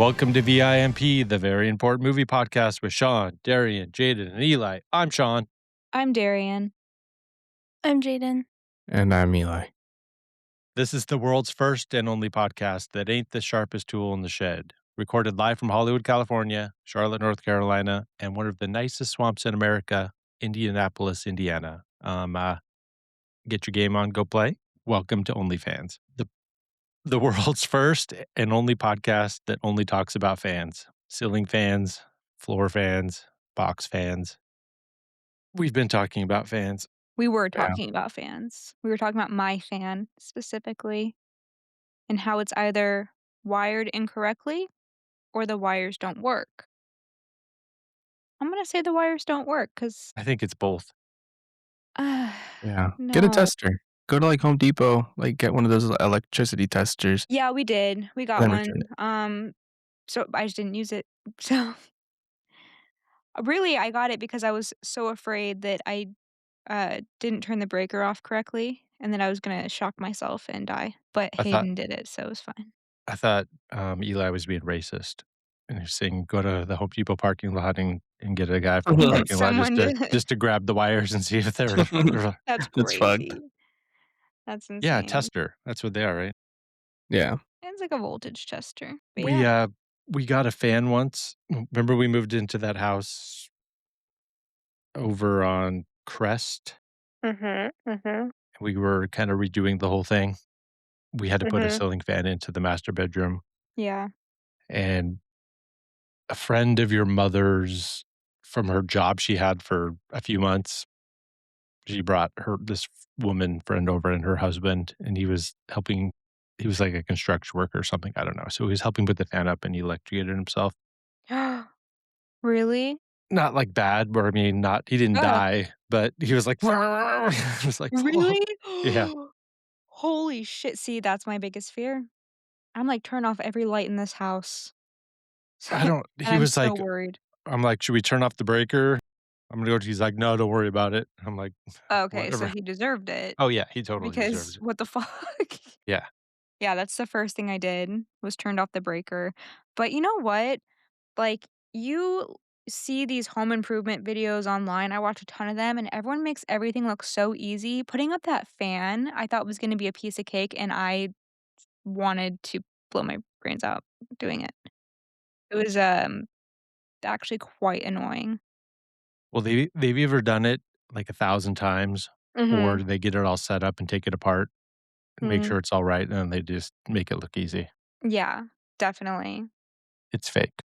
Welcome to V.I.M.P, the very important movie podcast with Sean, Darian, Jaden, and Eli. I'm Sean. I'm Darian. I'm Jaden. And I'm Eli. This is the world's first and only podcast that ain't the sharpest tool in the shed. Recorded live from Hollywood, California, Charlotte, North Carolina, and one of the nicest swamps in America, Indianapolis, Indiana. Get your game on, go play. Welcome to OnlyFans, the world's first and only podcast that only talks about fans. Ceiling fans, floor fans, box fans. We've been talking about fans. We were talking about fans. We were talking about my fan specifically and how it's either wired incorrectly or the wires don't work. I'm going to say the wires don't work because, I think it's both. Yeah. no. Get a tester. Go to like Home Depot, like get one of those electricity testers. Yeah, we did. We got Then one. return So I just didn't use it. So really, I got it because I was so afraid that I didn't turn the breaker off correctly and then I was going to shock myself and die. But I thought Hayden did it, so it was fine. Eli was being racist. And he was saying, go to the Home Depot parking lot and get a guy from the parking lot Someone did. just to grab the wires and see if they're That's It's fucked. crazy. That's insane. Yeah, tester. That's what they are, right? Yeah. It's like a voltage tester. But We yeah. we got a fan once. Remember we moved into that house over on Crest? We were kind of redoing the whole thing. We had to put a ceiling fan into the master bedroom. Yeah. And a friend of your mother's, from her job she had for a few months, she brought this woman friend over and her husband, and he was helping. He was like a construction worker or something. I don't know. So he was helping put the fan up and he electrocuted himself. Really? Not like bad, but I mean, he didn't Oh. die, but he was like, it was like, Really? Yeah. Holy shit. See, that's my biggest fear. I'm like, turn off every light in this house. I don't, And he I'm was so like, worried. I'm like, should we turn off the breaker? I'm going to go, he's like, no, don't worry about it. I'm like, Okay, so whatever. he deserved it. Oh yeah, he totally Because deserves it. what the fuck? Yeah. Yeah, that's the first thing I did was turned off the breaker. But you know what? Like, you see these home improvement videos online, I watch a ton of them, and everyone makes everything look so easy. Putting up that fan, I thought was gonna be a piece of cake, and I wanted to blow my brains out doing it. It was, actually quite annoying. Well, they've either done it like 1,000 times or Mhm. they get it all set up and take it apart and make Mhm. sure it's all right, and then they just make it look easy. Yeah, definitely. It's fake.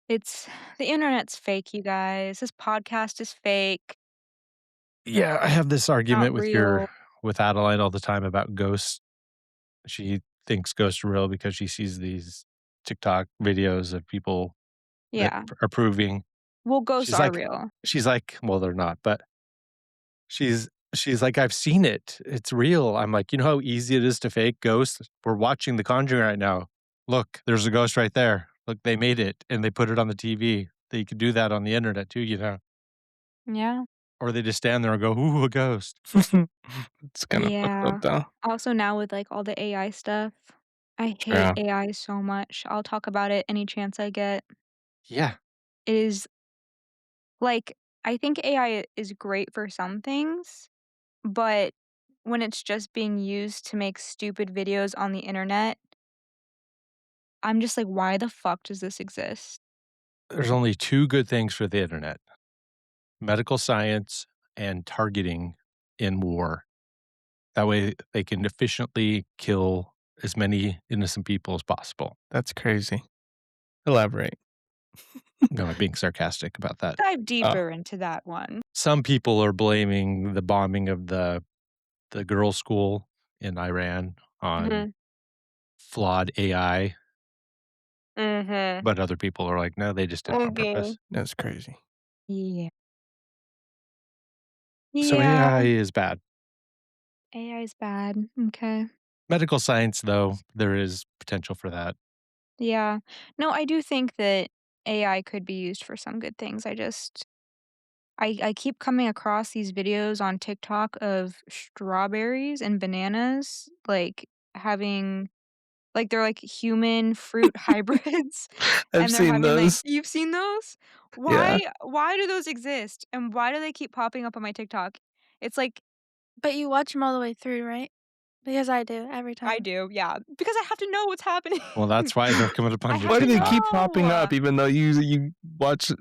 It's the internet's fake, you guys. This podcast is fake, Yeah, I have this argument not real. with Adeline all the time about ghosts. She thinks ghosts are real because she sees these TikTok videos of people that Yeah. are proving. Well, ghosts She's are like real. she's like, "Well, they're not," but she's she's like, "I've seen it. It's real." I'm like, "You know how easy it is to fake ghosts? We're watching The Conjuring right now. Look, there's a ghost right there. Look, they made it and they put it on the TV. They could do that on the internet too, you know?" Yeah. Or they just stand there and go, "Ooh, a ghost." It's kind of fucked Yeah. up though. Also, now with, like, all the AI stuff, I hate Yeah. AI so much. I'll talk about it any chance I get. Yeah. It is like, I think AI is great for some things, but when it's just being used to make stupid videos on the internet, I'm just like, "Why the fuck does this exist?" There's only 2 good things for the internet: medical science and targeting in war. That way they can efficiently kill as many innocent people as possible. That's crazy. Elaborate. No, I'm being sarcastic about that. Dive deeper into that one. Some people are blaming the bombing of the girls' school in Iran on Mhm. flawed AI, Mhm. but other people are like, "No, they just did it on Okay. purpose." That's crazy. Yeah. So Yeah. AI is bad. AI is bad. Okay. Medical science, though, there is potential for that. Yeah. No, I do think that AI could be used for some good things. I keep coming across these videos on TikTok of strawberries and bananas, like, having Like, they're, like, human fruit hybrids, I've and they're seen having, like those. you've seen those? Yeah. Why do those exist, and why do they keep popping up on my TikTok? It's like But you watch them all the way through, right? Because I do every I time. do, yeah, because I have to know what's happening. Well, that's why they're coming up I on your have Why do to they TikTok. keep popping know. up even though you watch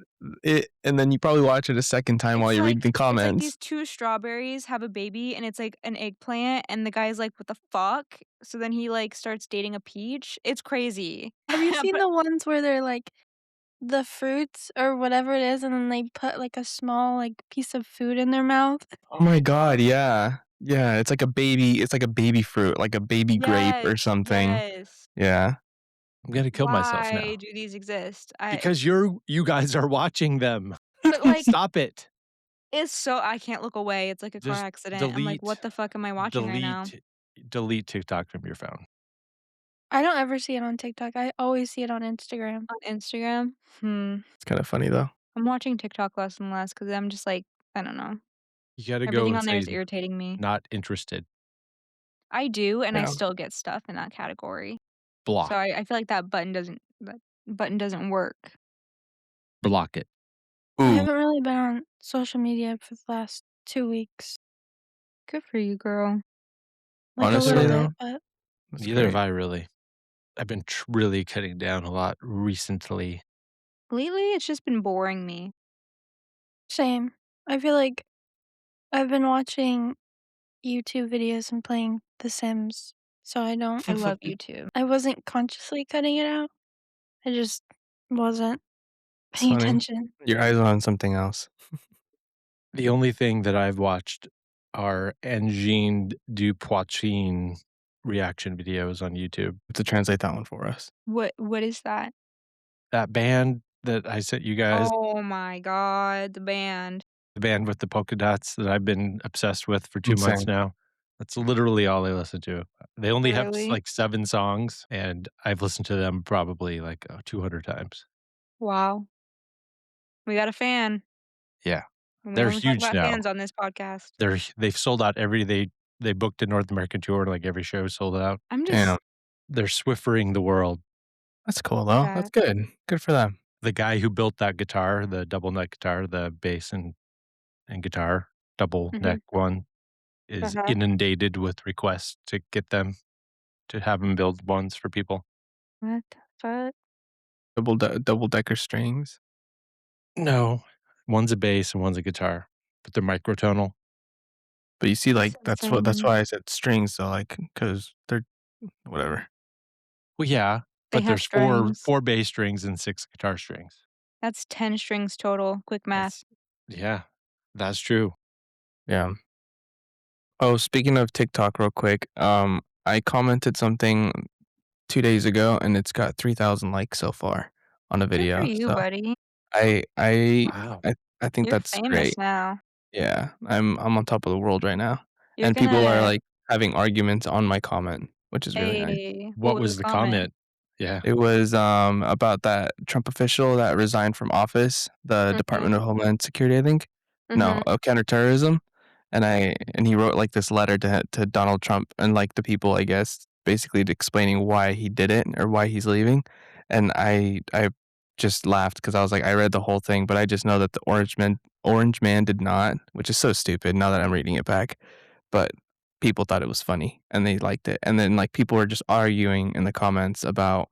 it and then you probably watch it a second time while It's you like read the it's like these comments? 2 strawberries have a baby, and it's, like, an eggplant, and the guy's like, "What the fuck?" So then he, like, starts dating a peach. It's crazy. Have you seen But the ones where they're, like, the fruits or whatever it is, and then they put, like, a small, like, piece of food in their mouth? Oh my god, yeah. Yeah, it's like a baby fruit, like a baby grape Yes, or something. yes. Yeah. I'm gonna kill myself Why now do these exist? because you guys are watching them. But, like, Stop it. it's so I can't look away. It's like a car Just accident. I'm like, delete "What the fuck am I watching right now?" delete delete TikTok from your phone. I don't ever see it on TikTok, I always see it on Instagram. On Instagram? It's kinda funny though. I'm watching TikTok less and less because 'cause I'm just like, I don't know. You gotta go Everything and on there say is irritating me. not interested. I do, and I Yeah. still get stuff in that category. So Block. I feel like that button doesn't work. Block it. I Ooh, haven't really been on social media for the last 2 weeks. Good for you, girl. Like, a Neither little honestly have bit, though, but that's neither have great. I really. I've been really cutting down a lot recently. Lately, it's just been boring me. same. I feel like I've been watching YouTube videos and playing The Sims, so I love YouTube. I wasn't consciously cutting it out, I just wasn't It's paying funny. attention. Your eyes are on something else. The only thing that I've watched are Engine du Poitrine reaction videos on YouTube. To translate that one for us. What is that? That band that I sent you guys, Oh my god, the band. the band with the polka dots that I've been obsessed with for 2 months Insane. now, that's literally all I listen to. They only have Really? like 7 songs, and I've listened to them probably like, 200 times. Wow. We got a fan, Yeah. and we They're only talk huge about now. fans on this podcast. They've sold out they booked a North American tour, like, every show is sold out. I'm Damn. just They're Swiffering the world. That's cool though. That's that good. Good for them. The guy who built that guitar, the double neck guitar, the bass and guitar, double mhm, neck one, is uh-huh. inundated with requests to get them to have him build ones for people. What the fuck? Double-decker strings. No. One's a bass and one's a guitar, but they're microtonal. But you see, That's like, that's insane. why I said strings, so, like, because 'cause they're whatever. Well, yeah, They but have there's 4 strings. 4 bass strings and 6 guitar strings. That's 10 strings total, quick math. That's yeah, that's true. Yeah. Oh, speaking of TikTok real quick, I commented something 2 days ago, and it's got 3,000 likes so far on a Good for video, you, so buddy. I I Wow. I think You're that's famous great. now. Yeah, I'm on top of the world right now, You're and people are, gonna like, having arguments on my comment, which is really nice. hey, what What was the was the comment? comment? Yeah. It was, about that Trump official that resigned from office, the Mhm, Department of Homeland Security, I think? No, mhm. counterterrorism, and he wrote, like, this letter to Donald Trump and, like, the people, I guess, basically explaining why he did it or why he's leaving, and I just laughed because I was like, I read the whole thing, but I just know that the Orange Man did not, which is so stupid now that I'm reading it back, but people thought it was funny, and they liked it, and then, like, people were just arguing in the comments about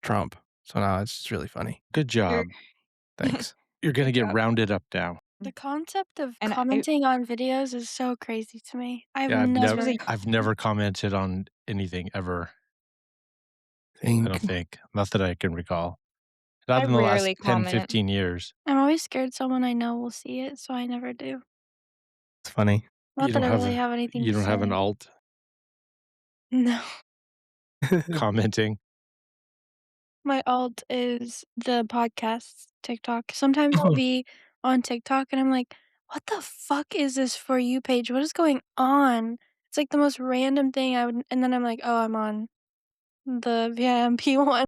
Trump. So now it's just really funny. Good You're job. Thanks. You're gonna good get job. rounded up now. The concept of And I commenting on videos is so crazy to me. I've Yeah, this was never a I've never commented on anything ever, I don't Think. think. Not that I can recall. Not I in the last rarely 10, comment. 15 years. I'm always scared someone I know will see it, so I never do. It's funny. Not that I really have anything You to don't have an say. alt No. commenting? My alt is the podcasts TikTok. Sometimes I'll be on TikTok and I'm like, "What the fuck is this For You page? What is going on?" It's like the most random thing I would and then I'm like, "Oh, I'm on the V.I.M.P one."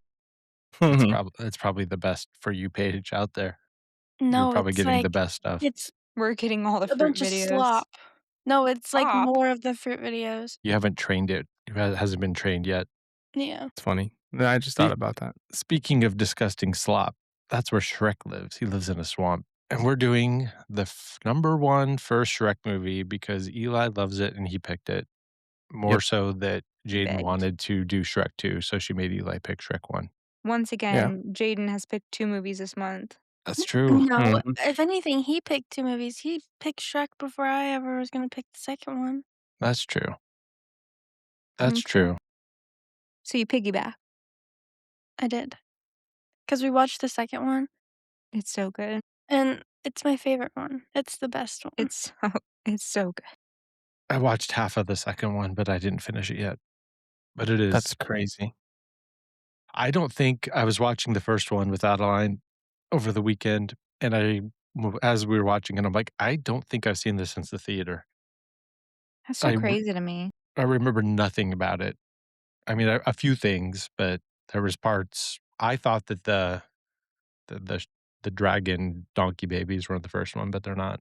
That's probably the best For You page out there. You're No, probably it's getting like the best stuff. it's We're getting all the a fruit bunch of videos. slop. No, it's like Stop. more of the fruit videos. You haven't trained it. It hasn't been trained yet. Yeah. It's funny. No, I just thought Spe- about that. Speaking of disgusting slop, that's where Shrek lives. He lives in a swamp. And we're doing the number one first Shrek movie because Eli loves it and he picked it. More Yep. so that He Jaden begged. wanted to do Shrek 2, so she made Eli pick Shrek 1. Once Yeah. again, Jaden has picked 2 movies this month. That's true. No, Mhm. if anything, he picked 2 movies. He picked Shrek before I ever was gonna pick the second one. That's true. That's Okay. true. So you piggyback. I did, cause we watched the second one, It's so good. and it's my favorite one. It's the best one. It's so it's so good. I watched half of the second one, but I didn't finish it yet. But it is. That's crazy. I don't think I was watching the first one with Adeline over the weekend, and as we were watching it, I'm like, I don't think I've seen this since the theater. That's so I r- crazy to me. I remember nothing about it. I mean, a few things, but there was parts. I thought that the the, the dragon donkey babies were in the first one, but they're not.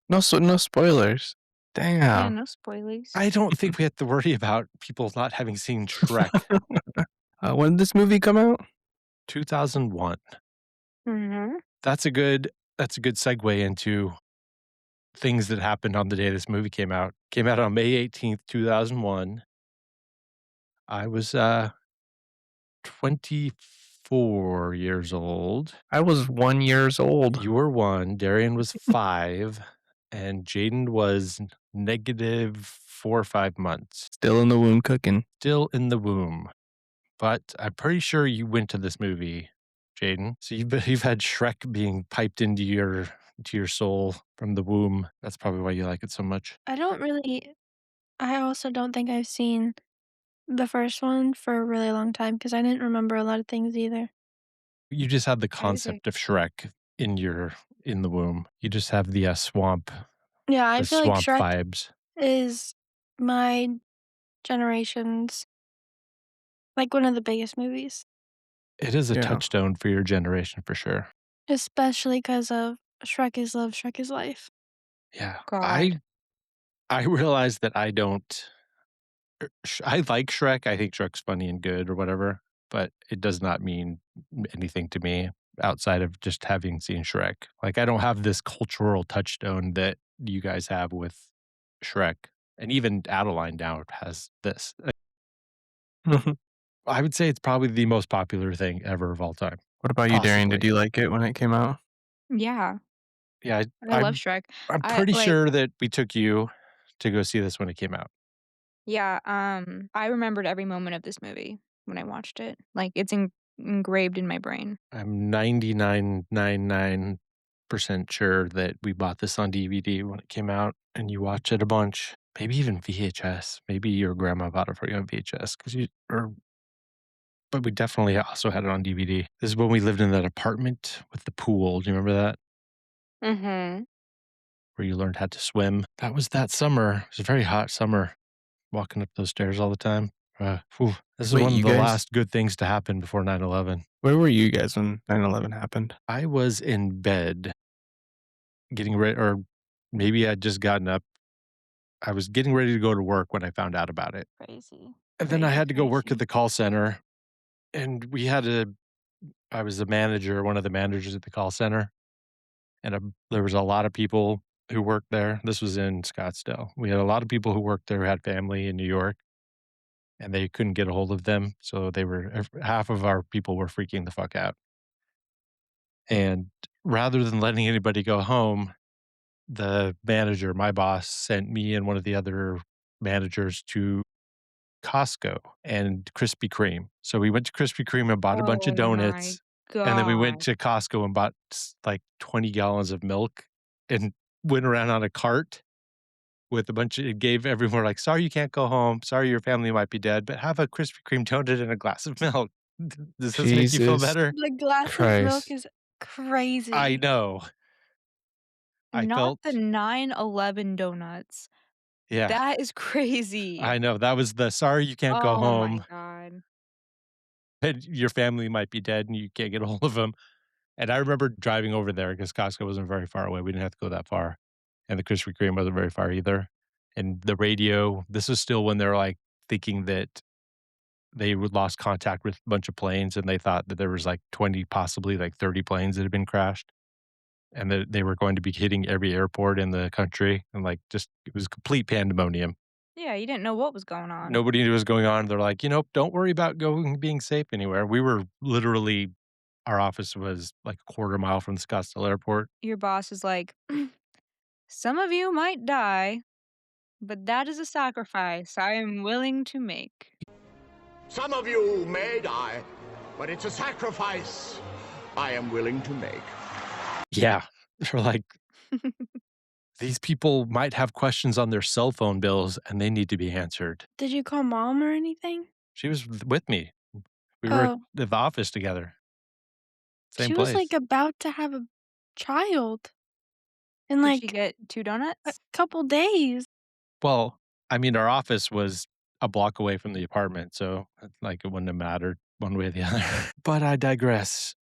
No spoilers. Yeah, Damn. no spoilies. I don't think we have to worry about people not having seen Shrek. When did this movie come out? 2001. Mhm. That's a good that's a good segue into things that happened on the day this movie came out. Came out on May 18th, 2001. I was 24 years old. I was 1 years old. You were 1, Darian was 5, and Jaden was -4 or -5 months. Still in the womb cooking. Still in the womb. But I'm pretty sure you went to this movie, Jaden. So you've had Shrek being piped into your soul from the womb. That's probably why you like it so much. I don't really I also don't think I've seen the first one for a really long time, cause I didn't remember a lot of things either. You just have the Crazy. concept of Shrek in the womb. You just have Yeah, I the feel like swamp Shrek vibes. is my generation's like, one of the biggest movies, It is a Yeah. touchstone for your generation for sure. especially 'cause of Shrek is love, Shrek is life. Yeah. God. I realize that I don't I like Shrek. I think Shrek's funny and good or whatever, but it does not mean anything to me outside of just having seen Shrek. Like, I don't have this cultural touchstone that you guys have with Shrek, and even Adeline now has this. I would say it's probably the most popular thing ever of all time, What about you, Darian? Did possibly. you like it when it came out? Yeah, Yeah, I love Shrek. I'm I pretty like sure that we took you to go see this when it came out. yeah, I remembered every moment of this movie when I watched it. Like, it's engraved in my brain. I'm 99.99% sure that we bought this on DVD when it came out, and you watched it a bunch. Maybe even VHS. Maybe your grandma bought it for you on VHS, but we definitely also had it on DVD. This is when we lived in that apartment with the pool. Do you remember that? Mhm. Where you learned how to swim. That was that summer. It was a very hot summer, walking up those stairs all the time. This is Wait, one of you the guys last good things to happen before 9/11. where were you guys when 9/11 happened? I was in bed getting ready, or maybe I'd just gotten up. I was getting ready to go to work when I found out about it. Crazy. And then I Crazy, had to go work at crazy. the call center, and I was one of the managers at the call center, and there was a lot of people who worked there. This was in Scottsdale. We had a lot of people who worked there who had family in New York, and they couldn't get a hold of them. So half of our people were freaking the fuck out. And rather than letting anybody go home, the manager, my boss, sent me and one of the other managers to Costco and Krispy Kreme. So we went to Krispy Kreme and bought a bunch Oh of my donuts, and then we went god. to Costco and bought like 20 gallons of milk and went around on a cart with a bunch of it gave everyone like, "Sorry you can't go home. Sorry your family might be dead, but have a Krispy Kreme donut and a glass of milk. Does this make you feel Jesus better?" The glass of milk Christ. is I crazy. know. I Not the felt 9/11 donuts. yeah, That is I crazy. know. That was the sorry you can't go Oh my home god. and your family might be dead and you can't get a hold of them. And I remember driving over there because Costco wasn't very far away. We didn't have to go that far. And the Krispy Kreme wasn't very far either. And the radio, this was still when there were like thinking that they would lost contact with a bunch of planes, and they thought that there was, like, 20, possibly, like, 30 planes that had been crashed, and that they were going to be hitting every airport in the country, and, like, just it was complete pandemonium. Yeah, you didn't know what was going on. Nobody knew what was going on. They're like, "Don't worry about going being safe anywhere." We were literally our office was, like, a quarter mile from the Scottsdale airport. Your boss is like, "Some of you might die, but that is a sacrifice I am willing to make." Some of you may die, but it's a sacrifice I am willing to make. Yeah. They're like, "These people might have questions on their cell phone bills, and they need to be answered." Did you call mom or anything? She was with me. We were at Oh, the office together, same she was, like, place. about to have a child in, Did she like, get 2 a donuts? couple days. Well, I mean, our office was a block away from the apartment, so, like, it wouldn't have mattered one way or the other. But I digress.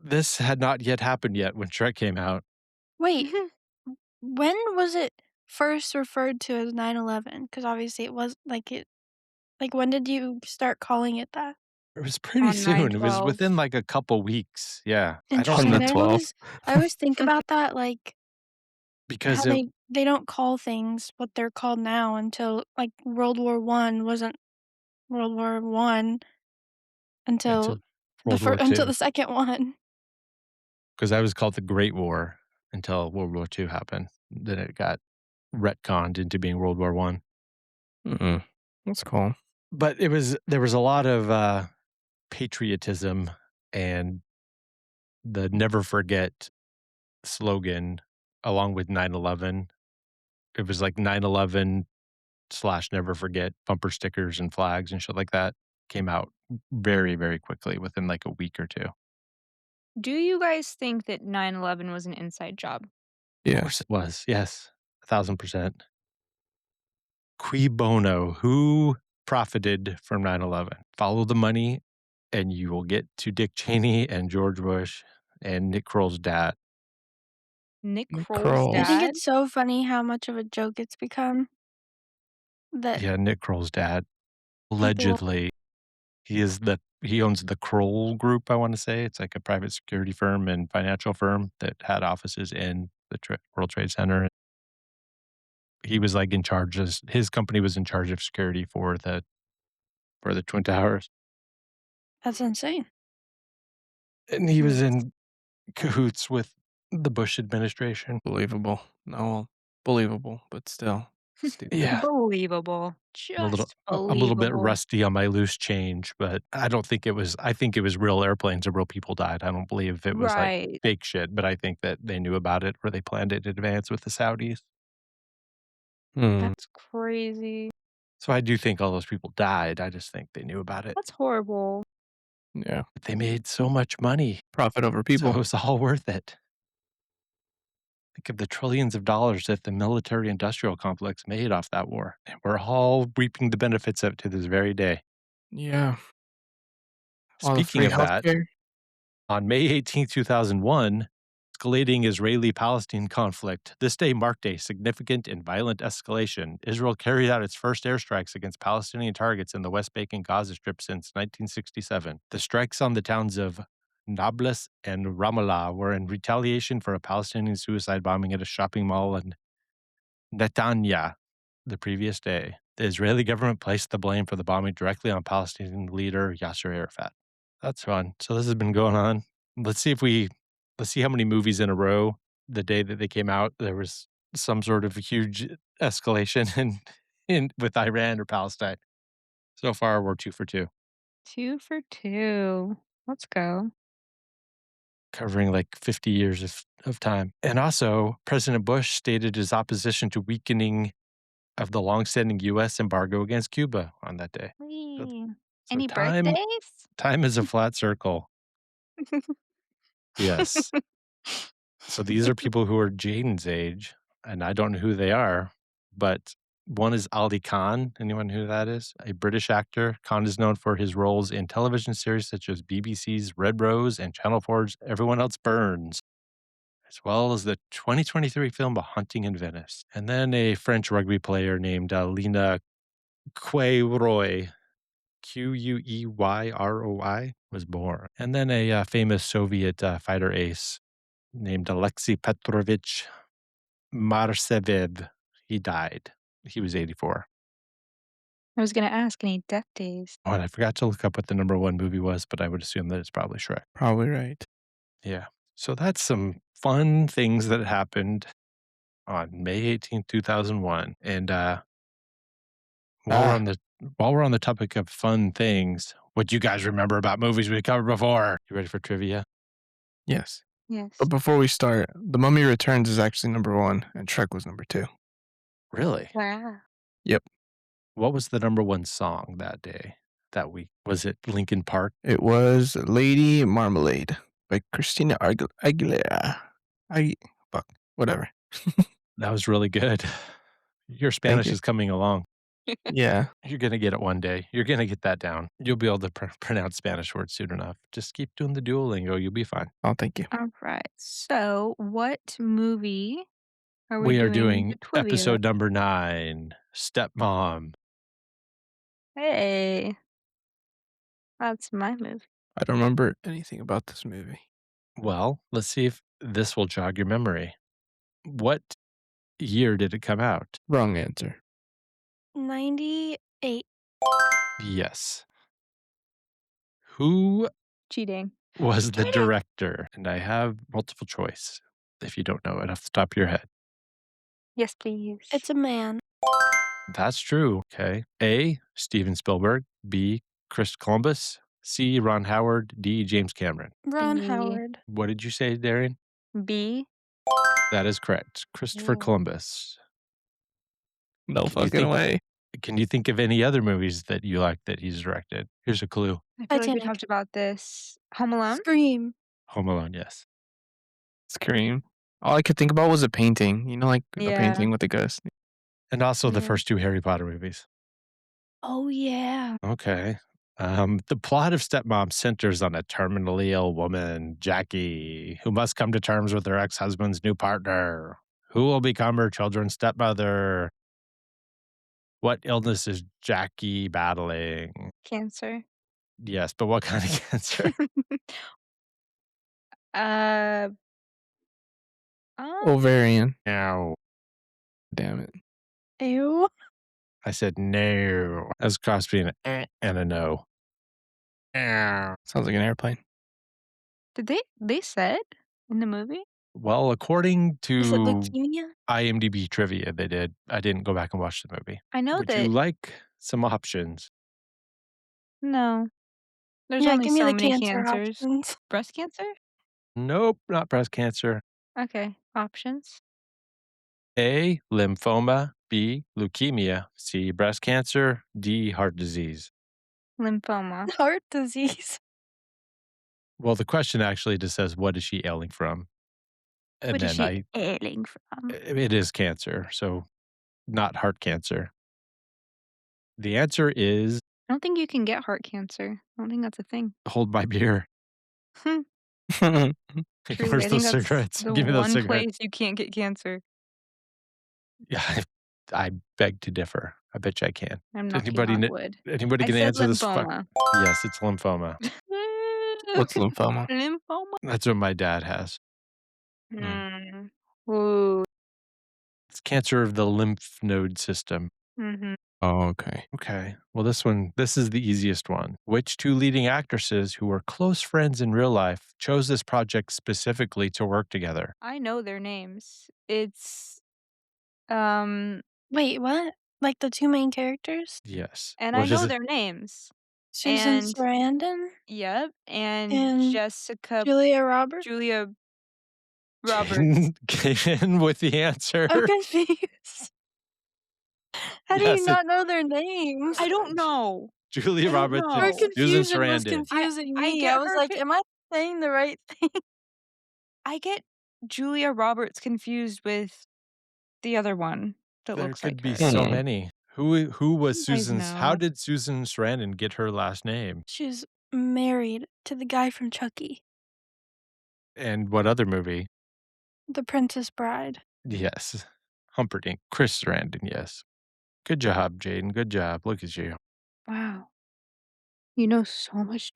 This had not yet happened yet when Shrek came out. Wait, when was it first referred to as 9/11? Because obviously it was like, when did you start calling it that? It was pretty On soon. It was 9/12. within, like, a couple weeks. Yeah. I don't On Interesting, the think I 12th. always I always think about that, like, how because it they don't call things what they're called now until, like, World War One wasn't World War One until until World War until II, the second one. because that was called the Great War until World War II happened. Then it got retconned into being World War One. Mm, that's cool. But there was a lot of, patriotism and the "Never Forget" slogan along with 9/11. It was like 9/11 slash never forget bumper stickers and flags and shit like that came out very, very quickly within like a week or 2. Of Do you guys think that 9/11 was an inside job? course Yes. it was. Yes. 1,000%. Cui bono? Who profited from 9/11? Follow the money and you will get to Dick Cheney and George Bush and Nick Kroll's dad. Nick Nick Kroll's I think Kroll's. dad? it's so funny how much of a joke it's become that Yeah, Nick Kroll's dad. people Allegedly, he owns the Kroll Group, I wanna say. It's like a private security firm and financial firm that had offices in the World Trade Center. He was, like, in charge of his company was in charge of security for the Twin Towers, that's insane. and he was That's in cahoots with the Bush administration. Believable. No, believable, but still stupid. Yeah. believable. Just I'm a little bit believable. rusty on my loose change, but I don't think it was I think it was real airplanes and real people died. I don't believe it was, like, Right. fake shit, but I think that they knew about it or they planned it in advance with the Saudis. Hmm. That's crazy. So I do think all those people died, I just think they knew about it. That's horrible. Yeah. But they made so much money, Profit over so it people. was all worth it. Think of the trillions of dollars that the military industrial complex made off that war, and we're all reaping the benefits of it to this very day. Yeah. All the Speaking free of that, healthcare. on May 18th, 2001, escalating Israeli-Palestine conflict. This day marked a significant and violent escalation. Israel carried out its first airstrikes against Palestinian targets in the West Bank and Gaza Strip since 1967. The strikes on the towns of Nablus and Ramallah were in retaliation for a Palestinian suicide bombing at a shopping mall in Netanya the previous day. The Israeli government placed the blame for the bombing directly on Palestinian leader Yasser Arafat. That's fun. So this has been going on. Let's see if we let's see how many movies in a row the day that they came out there was some sort of huge escalation in with Iran or Palestine. So far we're 2 for 2, 2 for 2. Let's go. covering like 50 years of time. And also, President Bush stated his opposition to weakening of the longstanding US embargo against Cuba on that day. So, Whee! so Any time birthdays? time is a flat circle. Yes. So these are people who are Jaden's age, and I don't know who they are, but one is Ali Khan. Anyone who that is? A British actor. Khan is known for his roles in television series such as BBC's Red Rose and Channel 4's Everyone Else Burns, as well as the 2023 film A Hunting in Venice. And then a French rugby player named Lina Queyroi, Queyroi, was born. And then a famous Soviet fighter ace named Alexei Petrovich Marsevev. He died. He was 84. I was gonna ask any death days. Oh, and I forgot to look up what the number one movie was, but I would assume that it's probably Shrek. Probably right. Yeah. So that's some fun things that happened on May 18th, 2001. And while we're Ah, on the while we're on the topic of fun things, what do you guys remember about movies we covered before? You ready for trivia? yes. Yes. But before we start, The Mummy Returns is actually number 1, and Shrek was number 2. Really? Wow. Yep. What was the number one song that day? That week? Was it Linkin Park? It was Lady Marmalade by Christina Aguilera. I fuck, whatever. That was really good. Your Thank Spanish you. is coming along. Yeah, You're gonna get it one day. You're gonna get that down. You'll be able to pronounce Spanish words soon enough. Just keep doing the Duolingo. You'll be fine. oh, thank you. All right. So, what movie are we We are doing doing the Twilio? episode number 9, Stepmom. Hey, that's my movie. I don't remember anything about this movie. Well, let's see if this will jog your memory. What year did it come out? Wrong answer. 98. Yes. Who Cheating. was the Cheating. director? And I have multiple choice if you don't know it off the top of your head. Yes, please. It's a man. That's true. Okay. A, Steven Spielberg. B, Chris Columbus. C, Ron Howard. D, James Cameron. Ron B. Howard. What did you say, Darian? B. That is correct. Christopher Ooh. Columbus. No Can you fucking think- way. Can you think of any other movies that you like that he's directed? Here's a clue. I feel like we Titanic. talked about this. Home Alone? Scream. Home Alone, yes. Scream. All I could think about was a painting. You know, like a Yeah. painting with a ghost. And also the Yeah. first 2 Harry Potter movies. Oh, yeah. Okay. The plot of Stepmom centers on a terminally ill woman, Jackie, who must come to terms with her ex-husband's new partner, who will become her children's stepmother. What illness is Jackie battling? Cancer. Yes, but what kind of cancer? uh, Ovarian. No. Damn it. Ew. I said no. As cross between an and a no. Sounds like an airplane. did they said in the movie? Well, according Is it to leukemia? IMDb trivia, they did. I didn't go back and watch the movie. I know Would that. you like some options? No. There's Yeah, only give me so the many cancer cancers. options. Breast cancer? Nope, not breast cancer. Okay. Options. A, lymphoma. B, leukemia. C, breast cancer. D, heart disease. Lymphoma. Heart disease. Well, the question actually just says, what is she ailing from? And What is then she ailing from? it is cancer, so not heart cancer. The answer is I don't think you can get heart cancer. I don't think that's a thing. hold my beer. True. Where's I those think that's cigarettes? the Give me those one cigarettes. place you can't get cancer. Yeah, I beg to differ. I bet you I can. I'm knocking Anybody on kn- wood. Anybody I can said answer this? lymphoma. Yes, it's lymphoma. What's lymphoma? Lymphoma? That's what my dad has. Mm. Ooh. It's cancer of the lymph node system. Mm-hmm. Oh, okay. Okay. Well, this is the easiest one. Which 2 leading actresses who were close friends in real life chose this project specifically to work together? I know their names. It's Wait, what? Like the two main characters? Yes. and What I is know it? their names. Susan And Sarandon yep, and and Jessica Julia Roberts? Julia Roberts. Came in with the answer. I'm confused. How do Yes, you not know their names? I don't know. Julia I don't Roberts know. Her and Susan confusion was Sarandon. confusing I me. get I was her like, con- am I saying the right thing? I get Julia Roberts confused with the other one that There looks could like be her. so Hmm. many. Who was You guys Susan's? How know. did Susan Sarandon get her last name? She's married to the guy from Chucky, And what other movie? the Princess Bride. Yes. Humperdinck. Chris Sarandon, yes. Good job, Jaden. Good job. Look at you. Wow. You know so much.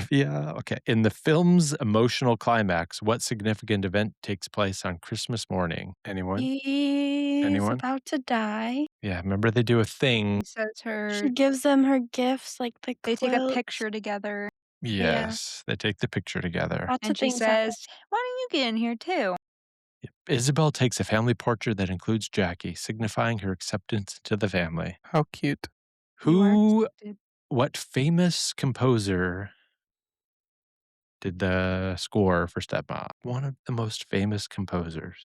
Yeah. Okay. In the film's emotional climax, what significant event takes place on Christmas morning? Anyone? He's Anyone? about to die. Yeah. Remember they do a thing. He says She her gives them her gifts, like the they take a clothes. picture together, Yeah, Yes. They take the picture together. lots and of she things happen. says, "Why don't you get in here too?" Yep. Isabel takes a family portrait that includes Jackie, signifying her acceptance into the family. How cute. You are Who, accepted. what famous composer did the score for Stepmom? One of the most famous composers.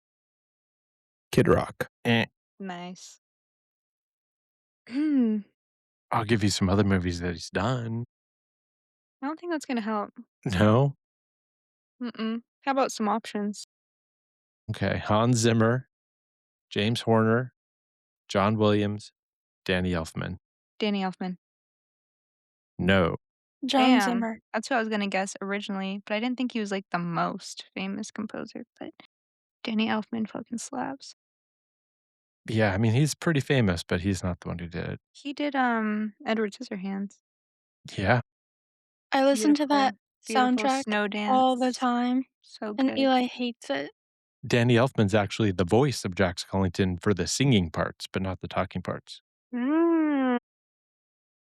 Kid Rock. Nice. I I'll give you some other movies that he's done. don't think that's gonna help. No? Mm-mm. How about some options? Okay. Hans Zimmer, James Horner, John Williams, Danny Elfman. Danny Elfman. No. John Damn. Zimmer. That's who I was gonna guess originally, but I didn't think he was like the most famous composer. But Danny Elfman fucking slaps. Yeah, I mean, he's pretty famous, but he's not the one who did it. He did Edward Scissorhands. Yeah. I listen to that Beautiful, beautiful soundtrack snow all the dance. time, So and good. Eli hates it. Danny Elfman's actually the voice of Jack Skellington for the singing parts, but not the talking parts, Mm.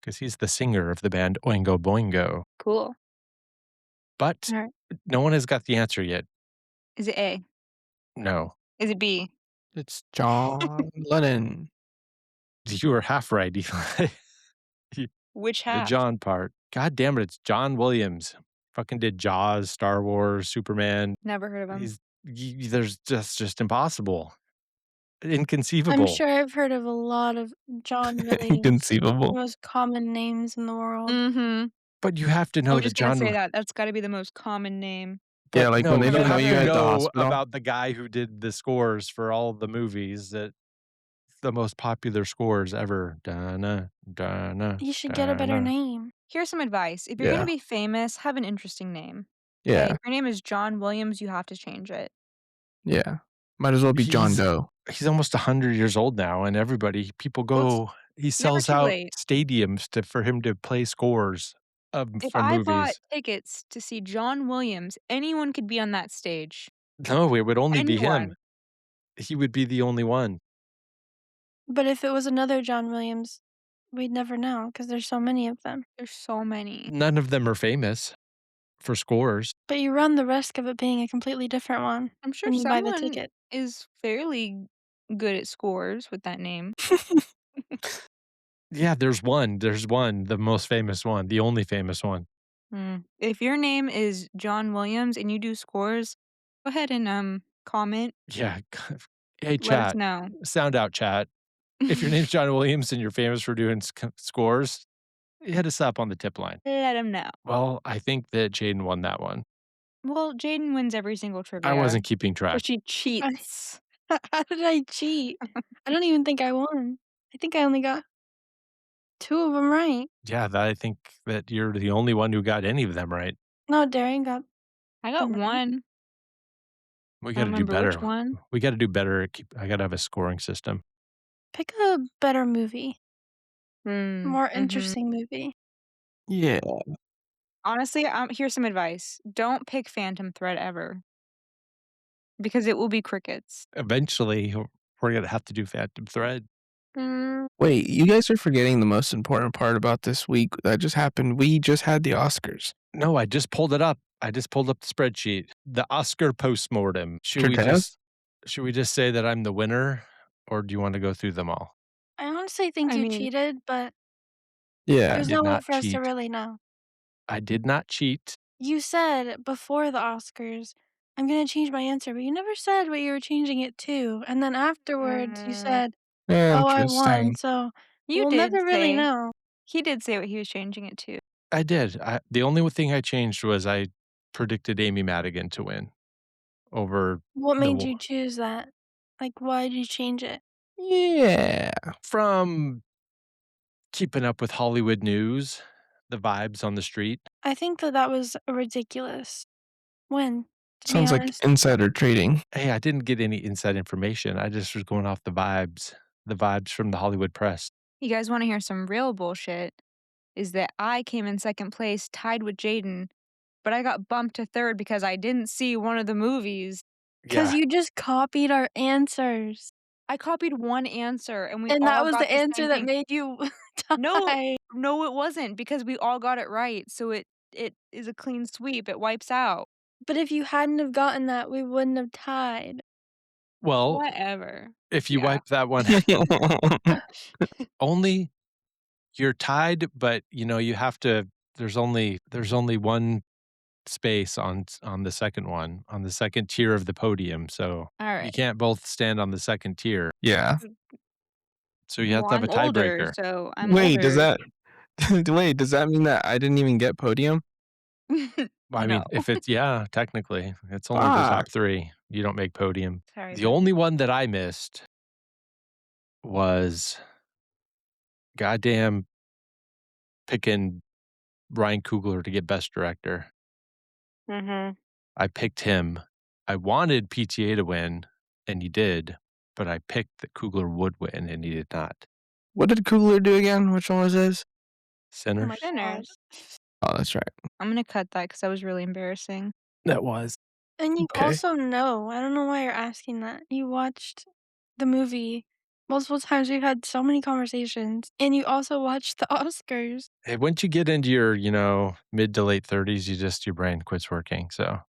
because he's the singer of the band Oingo Boingo. Cool. But All right. no one has got the answer yet. Is it A? No. Is it B? It's John Lennon. you were half right, Eli. You- Which the half? John part. God damn it, it's John Williams. Fucking did Jaws, Star Wars, Superman. Never heard of him. There's just impossible. I'm Inconceivable. sure I've heard of a lot of John Williams, the Inconceivable. most common names in the world. Mm-hmm. But you have to I know was that just gonna say John that. That's gotta be the most common name. Yeah, but like when no, they you didn't know have you to at the know hospital. about the guy who did the scores for all the movies that the most popular scores ever. Donna, Donna, You should get a better Donna. name. Here's some advice. If you're gonna Yeah. be famous, have an interesting name. Okay? Yeah. If your name is John Williams, you have to change it. Yeah. Might as well be John He's Doe. he's almost 100 years old now, and people Well, it's go. He never sells too out late. stadiums for him to play scores If for I bought movies. tickets to see John Williams, anyone could be on that stage. No, it would only be him. Anyone. He would be the only one. But if it was another John Williams, we'd never know because there's so many of them. There's so many. None of them are famous for scores. But you run the risk of it being a completely different one I'm sure when you buy the someone ticket. is fairly good at scores with that name. Yeah, there's one. There's one, the most famous one, the only famous one. If your name is John Williams and you do scores, go ahead and comment. Yeah. Hey, Let us chat. know. Sound out, chat. If your name's John Williams and you're famous for doing scores, hit us up on the tip line. Let them know. Well, I think that Jaden won that one. Well, Jaden wins every single I trivia. wasn't keeping So track. she cheats. How did I cheat? I don't even think I won. I think I only got 2 of them right. Yeah, I think that you're the only one who got any of them right. No, Darian got I got them right. one. We I got to don't do remember which better. one. We got to do better. I got to have a scoring system. Pick a better movie, more Mhm. interesting movie. Yeah. Honestly, here's some advice. Don't pick Phantom Thread ever. Because it will be crickets. Eventually, we're going to have to do Phantom Thread. Wait, you guys are forgetting the most important part about this week that just happened. We just had the Oscars. No, I just pulled it up. I just pulled up the spreadsheet. The Oscar postmortem. Should we Trev? just say that I'm the winner, or do you want to go through them all? I honestly think I you mean, cheated, but Yeah. there's did no way not for us to cheat. really know. I did not cheat. You said before the Oscars, "I'm gonna change my answer," but you never said what you were changing it to, and then afterwards you mm, said, "Oh, I won," Interesting. so you we'll did never really say know. he did say what he was changing it to. I did. The only thing I changed was I predicted Amy Madigan to win over What the made you choose that? Like, why did you change it? Yeah. from keeping up with Hollywood news, the vibes on the street. I think that that was a ridiculous win, to be Sounds like honest. insider trading. Hey, I didn't get any inside information. I just was going off the vibes. the vibes from the Hollywood press. You guys wanna hear some real bullshit? Is that I came in 2nd place tied with Jaden, but I got bumped to 3rd because I didn't see one of the movies. 'Cause Yeah. you just copied our answers, I copied one answer and we and that all was got the the answer same that thing. made you No, tie. no, it wasn't because we all got it right, so it is a clean sweep, it wipes out. But if you hadn't have gotten that, we wouldn't have tied. Well, Whatever. if you Yeah. wipe that one only you're tied, but, you have to there's only one space on the second one, on the second tier of the podium, so you Alright. can't both stand on the second tier. Yeah. So you have Well, to have a I'm older, tiebreaker. so I'm Wait, does older. that wait, does that mean that I didn't even get podium? Well, I No. mean, if it's yeah, technically, it's only the Fuck. top 3. You don't make podium. Sorry, The buddy. only one that I missed was goddamn picking Ryan Coogler to get Best Director. Mhm. I picked him. I wanted PTA to win, and he did, but I picked that Coogler would win, and he did not. What did Coogler do again? Which one was his? Oh my Sinners? god. Sinners. Oh, that's right. I'm gonna cut that because that was really embarrassing. That was. And you Okay. also know, I don't know why you're asking that. You watched the movie multiple times. We've had so many conversations, and you also watched the Oscars. Hey, once you get into your, mid to late 30s, your brain quits working, so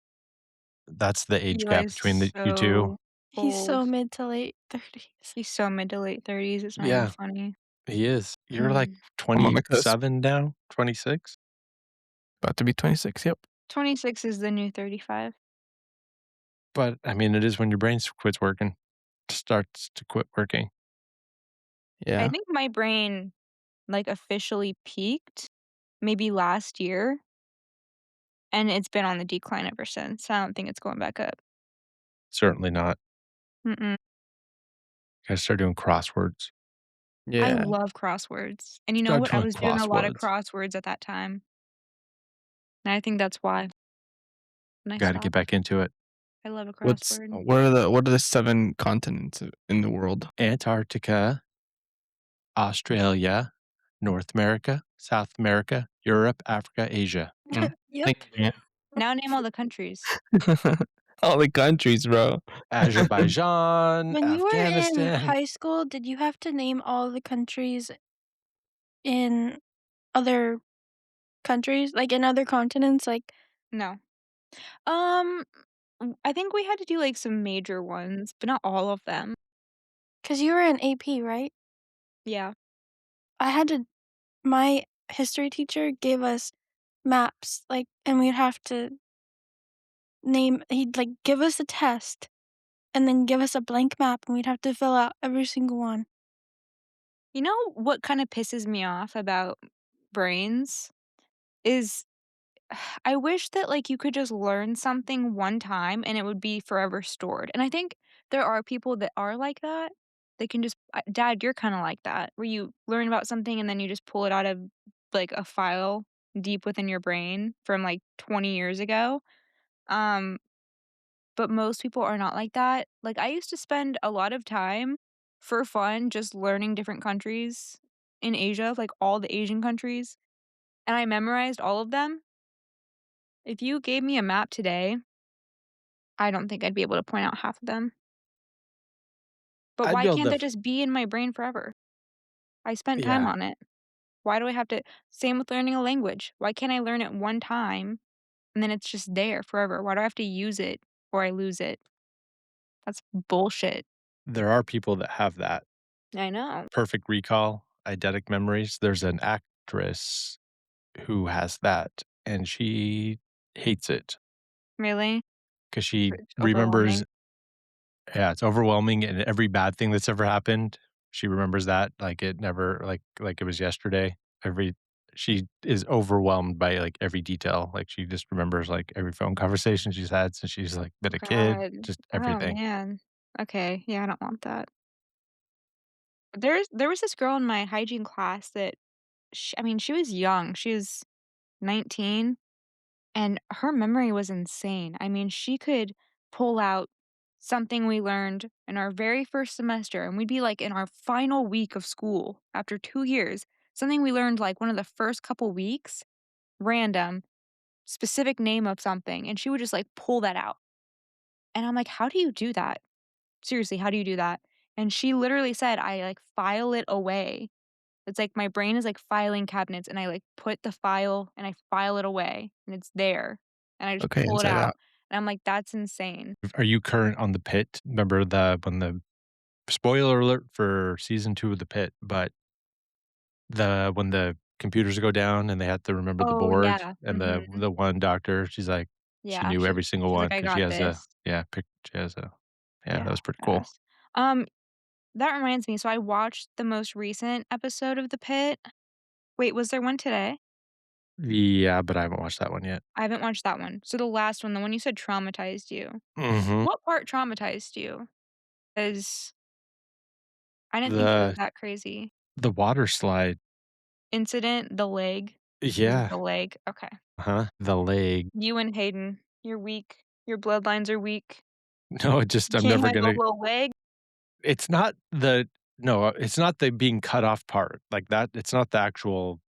that's the age gap Eli's between the you 2. so He's old. so mid to late 30s. He's so mid to late 30s, it's not even Yeah, funny. he is. You're, like, Mm. I'm on the cusp. 27 now? 26? About to be 26, yep. 26 is the new 35. But, I mean, it is when your brain quits working, starts to quit working. I Yeah. think my brain, like, officially peaked maybe last year, and it's been on the decline ever since. I don't think it's going back up. Certainly not. Mm-mm. Gotta start doing crosswords. I Yeah. love crosswords, and you know Start what? I doing was doing a lot of crosswords. crosswords at that time, and I think that's why, and I Gotta get stopped. back into it. I love a What's crossword. what are the 7 continents in the world? Antarctica, Australia, North America, South America, Europe, Africa, Asia. Yep. Thank you, Now name all the countries. man. All the countries, bro. Azerbaijan, When you were in Afghanistan. high school, did you have to name all the countries in other countries? Like, in other continents? Like, No. Um, I think we had to do, like, some major ones, but not all of them. 'cause you were in AP, right? Yeah. I had to my history teacher gave us maps, like, and we'd have to he'd, like, give us a test and then give us a blank map, and we'd have to fill out every single one. You know what kinda pisses me off about brains is I wish that, like, you could just learn something one time and it would be forever stored, and I think there are people that are like that. They can just Dad, you're kinda like that, where you learn about something and then you just pull it out of, like, a file deep within your brain from, like, 20 years ago. Um, but most people are not like that. Like, I used to spend a lot of time for fun just learning different countries in Asia, like, all the Asian countries, and I memorized all of them. If you gave me a map today, I don't think I'd be able to point out half of them. But I'd why be able can't to that just be in my brain forever? I spent time yeah. on it. Why do I have to same with learning a language. Why can't I learn it one time and then it's just there forever? Why do I have to use it or I lose it? That's bullshit. There are people that have that I know. perfect recall, eidetic memories. There's an actress who has that, and she hates it Really? because she It's remembers overwhelming. yeah, it's overwhelming, and every bad thing that's ever happened, she remembers that like it never like it was yesterday. Every she is overwhelmed by, like, every detail, like, she just remembers, like, every phone conversation she's had since she's, like, been a kid, God. just Oh, everything. man. Okay, yeah, I don't want that. There was this girl in my hygiene class that I mean, she was young. She was 19, and her memory was insane. I mean, she could pull out something we learned in our very first semester, and we'd be like in our final week of school after 2 years. Something we learned like one of the first couple weeks, random, specific name of something, and she would just like pull that out. And I'm like, "How do you do that? Seriously, how do you do that?" And she literally said, "I like file it away." It's like my brain is like filing cabinets and I like put the file and I file it away and it's there and I just Okay, pull it inside out. out. And I'm like, "That's insane." Are you current on the Pit? Remember when the spoiler alert for season 2 of the Pit, but when the computers go down and they have to remember the Oh, board yeah. and Mhm. the one doctor, she's like, she Yeah, knew every single she's one like, "I because she got has this." that Yeah, was pretty cool. yes. That reminds me, so I watched the most recent episode of The Pit. Wait, was there one today? Yeah, but I haven't watched that one yet. I haven't watched that one. So the last one, the one you said traumatized you. Mhm. What part traumatized you? 'Cause I didn't think it was The that crazy. the water slide. Incident, the leg. Was it Yeah. the leg? Okay. Uh-huh. The leg. You and Hayden, you're weak. Your bloodlines are weak. No, it just You I'm can't never handle gonna the leg. it's not the no, it's not the being cut off part, like that it's not the actual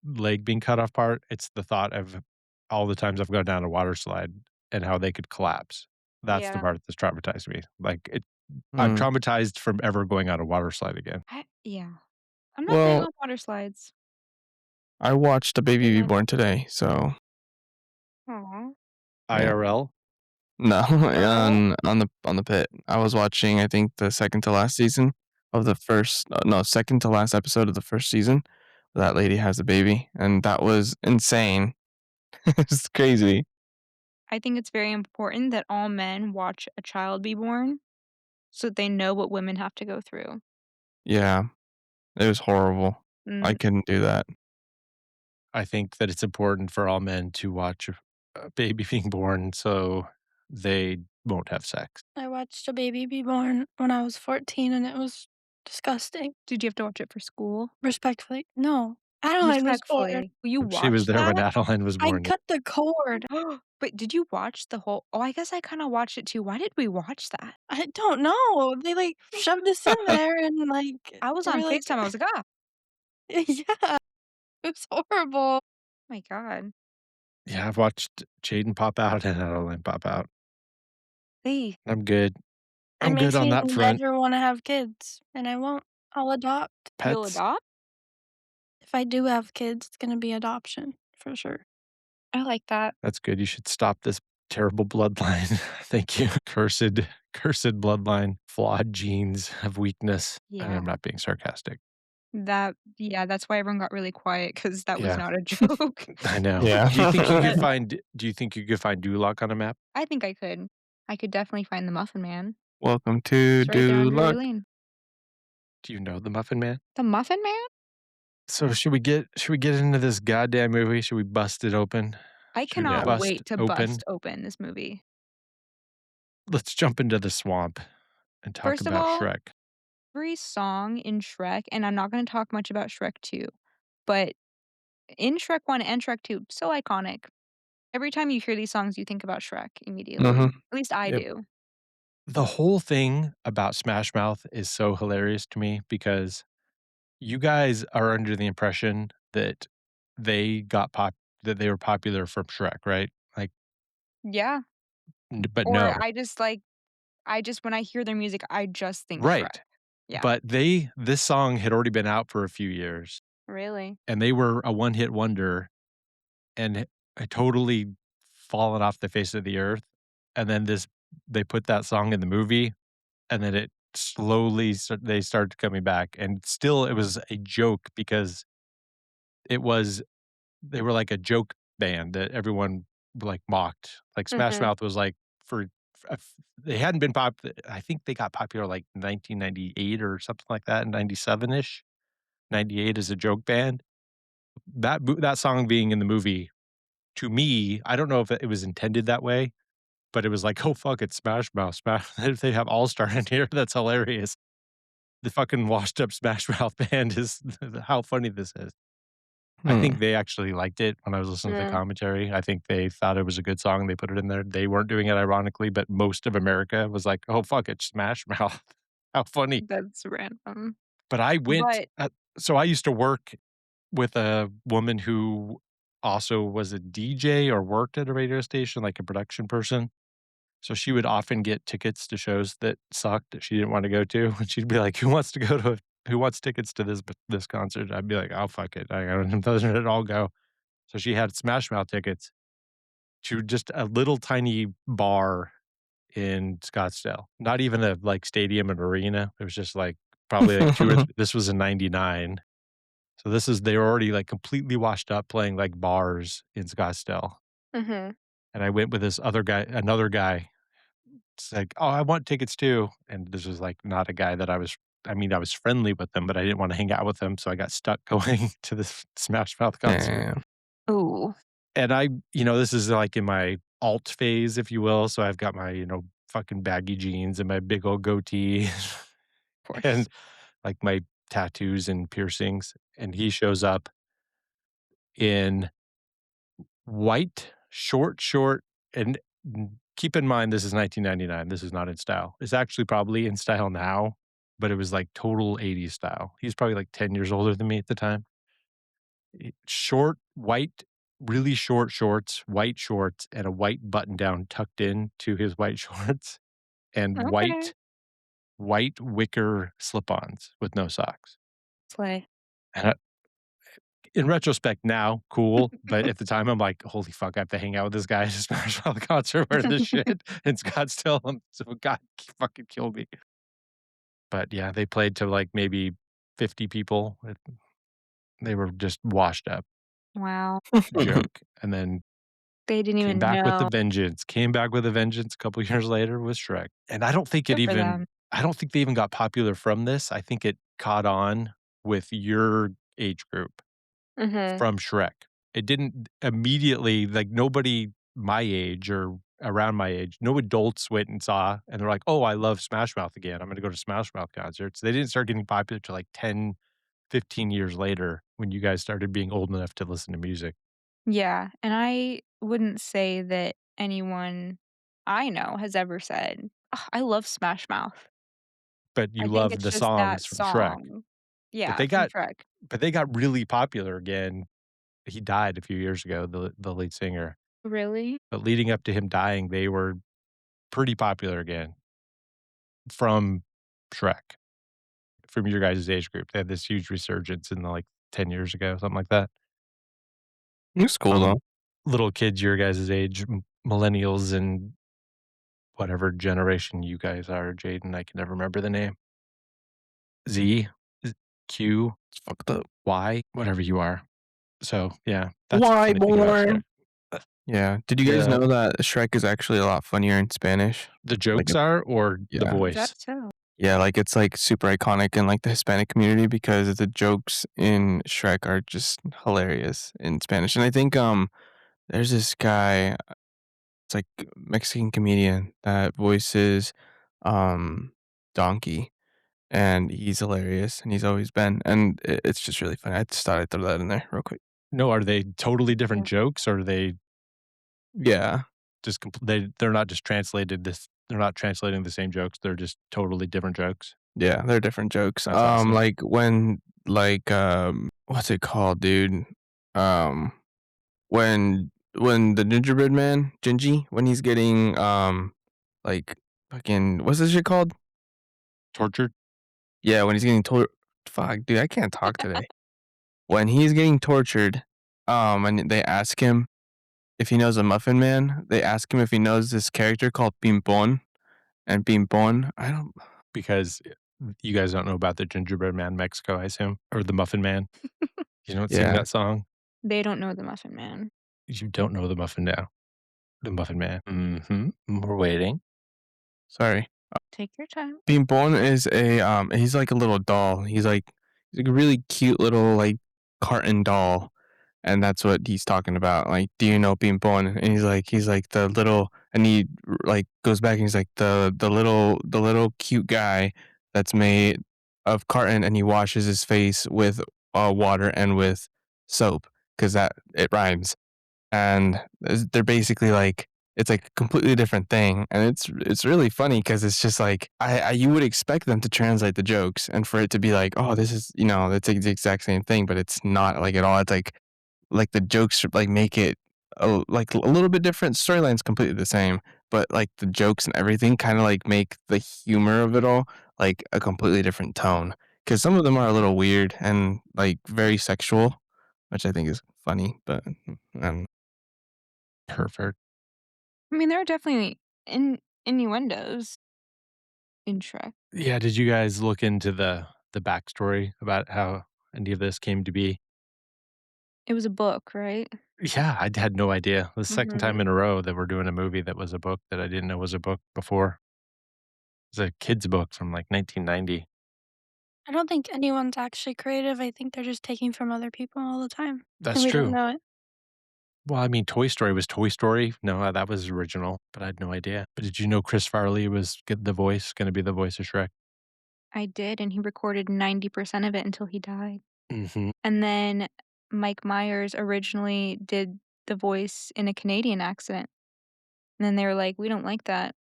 leg being cut off part, it's the thought of all the times I've gone down a water slide and how they could collapse. That's the Yeah. part that's traumatized me. I'm Mm. traumatized from ever going on a water slide again. Yeah. I'm not big Well, on water slides. I watched a baby Too be much. born today, so Aw. yeah. IRL? No, Girl. on the Pit. I was watching, I think, the second to last season of the first no, second to last episode of the first season. That lady has a baby, and that was insane. It's crazy. I think it's very important that all men watch a child be born so that they know what women have to go through. Yeah, it was horrible. I Mm, couldn't do that. I think that it's important for all men to watch a baby being born so they won't have sex. I watched a baby be born when I was 14 and it was disgusting. did you have to watch it for school? Respectfully. No. Adeline was born. Respectfully. Will you She was watch there when that? Adeline was I born. cut the cord. But did you watch the whole I guess I kinda watched it too. Why did we watch that? I don't know. They, like, shoved this in there and, like, I was they on were like FaceTime, I was like, "Ah." yeah, it was horrible. My god. Yeah, I've watched Jaden pop out and Adeline pop out. They I'm good. It I'm good makes on me that front. never wanna have kids, and I won't. I'll adopt. you'll Pets, adopt? If I do have kids, it's gonna be adoption for sure. I like that. that's good. You should stop this terrible bloodline. Thank you. Cursed bloodline, flawed genes of weakness. And I'm Yeah. not being sarcastic. Yeah, that's why everyone got really quiet because that was Yeah, not a joke. I know. Yeah. But Do you think you could find Duloc on a map? I think I could. I could definitely find the Muffin Man. Welcome to It's right there on Do Drury Luck. Lane. Do you know the Muffin Man? The Muffin Man? So should we get into this goddamn movie? Should we bust it open? I Should we Yeah. cannot bust wait to open? bust open this movie. Let's jump into the swamp and talk First of about all, Shrek. every song in Shrek, and I'm not gonna talk much about Shrek 2, but in Shrek 1 and Shrek 2, so iconic. Every time you hear these songs, you think about Shrek immediately. Mhm. At least I Yep. do. The whole thing about Smash Mouth is so hilarious to me because you guys are under the impression that they got pop that they were popular from Shrek, right? Like, Yeah. but Or no. I just when I hear their music, I just think Shrek. Right. Yeah. But this song had already been out for a few years, Really? and they were a one-hit wonder and had totally fallen off the face of the earth, and then they put that song in the movie, and then it slowly they started coming back, and still it was a joke because it was they were like a joke band that everyone, like, mocked. Like, Smash Mhm. Mouth was, like, for they hadn't been I think they got popular, like, 1998 or something like that, 97-ish. 98 is a joke band. That song being in the movie, to me, I don't know if it was intended that way, but it was like, "Oh, fuck, it's Smash Mouth, Smash." They have All-Star in here, that's hilarious. The fucking washed up Smash Mouth band is how funny this is. I think Hmm. they actually liked it when I was listening to the commentary. I think they thought it was a good song, they put it in there. They weren't doing it ironically, but most of America was like, "Oh, fuck it, Smash Mouth." How funny. That's random. But I went But so I used to work with a woman who also was a DJ or worked at a radio station, like a production person. So she would often get tickets to shows that sucked that she didn't want to go to, and she'd be like, who wants tickets to this concert?" I'd be like, "Oh, fuck it. I don't doesn't it all go." So she had Smash Mouth tickets to just a little tiny bar in Scottsdale. Not even a, like, stadium and arena. It was just, like, probably, like, 2 or th this was in '99. So this is they were already, like, completely washed up playing, like, bars in Scottsdale, Mhm. and I went with this other guy another guy. It's like, "Oh, I want tickets too," and this was, like, not a guy that I mean, I was friendly with him, but I didn't wanna hang out with him, so I got stuck going to this Smash Mouth concert. Damn. ooh, And this is, like, in my alt phase, if you will, so I've got my, fucking baggy jeans and my big old goatee of course. and, like, my tattoos and piercings, and he shows up in white, short, and keep in mind this is 1999, this is not in style. It's actually probably in style now, but it was, like, total '80s style. He's probably, like, 10 years older than me at the time. Short, white, really short shorts, white shorts, and a white button down tucked in to his white shorts, and Okay. white wicker slip-ons with no socks. Slay. And in retrospect now, cool, but at the time, I'm like, "Holy fuck, I have to hang out with this guy at a Smash Mouth concert wearing this shit in Scottsdale." So God fucking kill me. But yeah, they played to, like, maybe 50 people. They were just washed up, Wow. joke, and then They didn't even know. Came back with a vengeance a couple years later with Shrek, and Good for them. I don't think they even got popular from this. I think it caught on with your age group Mhm. from Shrek. It didn't immediately like, nobody my age or around my age, no adults went and saw and they're like, "Oh, I love Smash Mouth again. I'm gonna go to Smash Mouth concerts." They didn't start getting popular till, like, 10, 15 years later when you guys started being old enough to listen to music. Yeah, and I wouldn't say that anyone I know has ever said, "Ugh, I love Smash Mouth." But you I think loved it's the just that songs from Shrek. song. But Yeah, they from got Shrek. really popular again. He died a few years ago, the lead singer. Really? But leading up to him dying, they were pretty popular again from Shrek, from your guys' age group. They had this huge resurgence in, like, 10 years ago, something like that. It's cool From though. little kids your guys' age, millennials and whatever generation you guys are, Jaden, I can never remember the name. Z? Z Q? It's fucked up. Y? Whatever you are. So, yeah, that's the Why funny thing about Shrek. born? Yeah. Did you guys The know that Shrek is actually a lot funnier in Spanish? the Like, jokes are or the yeah. Is that voice? so? Yeah, like, it's, like, super iconic in, like, the Hispanic community because the jokes in Shrek are just hilarious in Spanish, and I think, there's this guy, it's, like, Mexican comedian that voices, um, Donkey, and he's hilarious, and he's always been, and it's just really funny. I just thought I'd throw that in there real quick. No, are they totally different Yeah. jokes, or are they Yeah. just they're not just translated this they're not translating the same jokes, they're just totally different jokes? Yeah, they're different jokes. That's awesome. Like, what's it called, dude? Um when the gingerbread man, Gingy, when he's getting, like, fucking what's this shit called? Tortured? Yeah, when he's getting fuck, dude, I can't talk today. When he's getting tortured, and they ask him if he knows a Muffin Man, they ask him if he knows this character called Pimpon, and Pimpon, I don't Because you guys don't know about the Gingerbread Man in Mexico, I assume? Or the Muffin Man? You don't sing yeah, that song? They don't know the Muffin Man. You don't know the Muffin Man. Mhm. We're waiting. sorry. Take your time. Pimpon is he's like a little doll. He's like a really cute little, like, carton doll, and that's what he's talking about. Like, "Do you know Pimpon?" And he's like the little, and he like goes back and he's like the little cute guy that's made of carton, and he washes his face with water and with soap because that it rhymes. And they're basically like it's like a completely different thing, and it's really funny because it's just like you would expect them to translate the jokes and for it to be like, oh, this is that's the exact same thing, but it's not like at all. It's like the jokes like make it like a little bit different. Storyline's completely the same, but like the jokes and everything kind of like make the humor of it all like a completely different tone. Because some of them are a little weird and like very sexual, which I think is funny, but Perfect. I mean, there are definitely innuendos in Shrek. Yeah, did you guys look into the backstory about how any of this came to be? It was a book, right? Yeah, I had no idea. The second time Mhm. in a row that we're doing a movie that was a book that I didn't know was a book before. It's a kid's book from, like, 1990. I don't think anyone's actually creative. I think they're just taking from other people all the time, and That's we don't true. know it. Well, I mean, Toy Story was Toy Story. No, that was original, but I had no idea. But did you know Chris Farley was get the voice gonna be the voice of Shrek? I did, and he recorded 90% of it until he died. Mhm. And then Mike Myers originally did the voice in a Canadian accent, and then they were like, "We don't like that."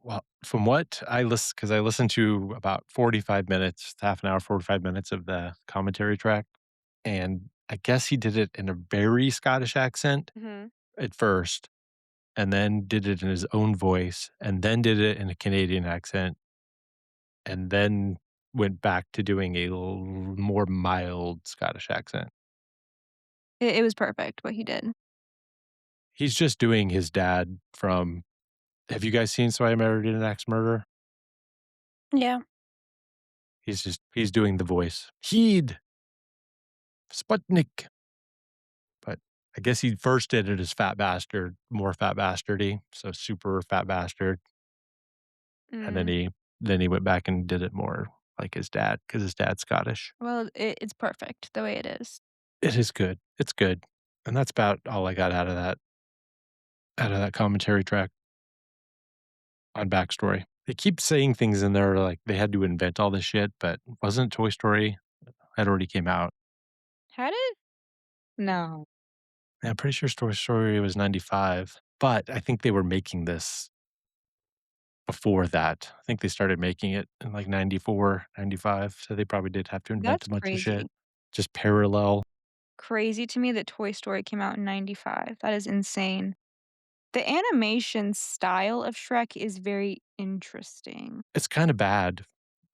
Well, from what I listen, because I listened to about 45 minutes, half an hour, 45 minutes of the commentary track, and I guess he did it in a very Scottish accent Mhm. at first, and then did it in his own voice, and then did it in a Canadian accent, and then went back to doing a more mild Scottish accent. It was perfect what he did. He's just doing his dad from have you guys seen So I Married an Axe Murderer? Yeah. He's doing the voice. Heed, Sputnik. But I guess he first did it as Fat Bastard, more Fat Bastardy, so super Fat Bastard, and then Mm. he went back and did it more like his dad because his dad's Scottish. Well, it's perfect the way it is. It is good. It's good, and that's about all I got out of that commentary track on backstory. They keep saying things in there like they had to invent all this shit, but wasn't Toy Story had already came out? Had it? No. Yeah, I'm pretty sure Toy Story was 95, but I think they were making this before that. I think they started making it in, like, 94, 95. So they probably did have to invent That's a bunch of shit. crazy. Just parallel. Crazy to me that Toy Story came out in '95. That is insane. The animation style of Shrek is very interesting. It's kinda bad,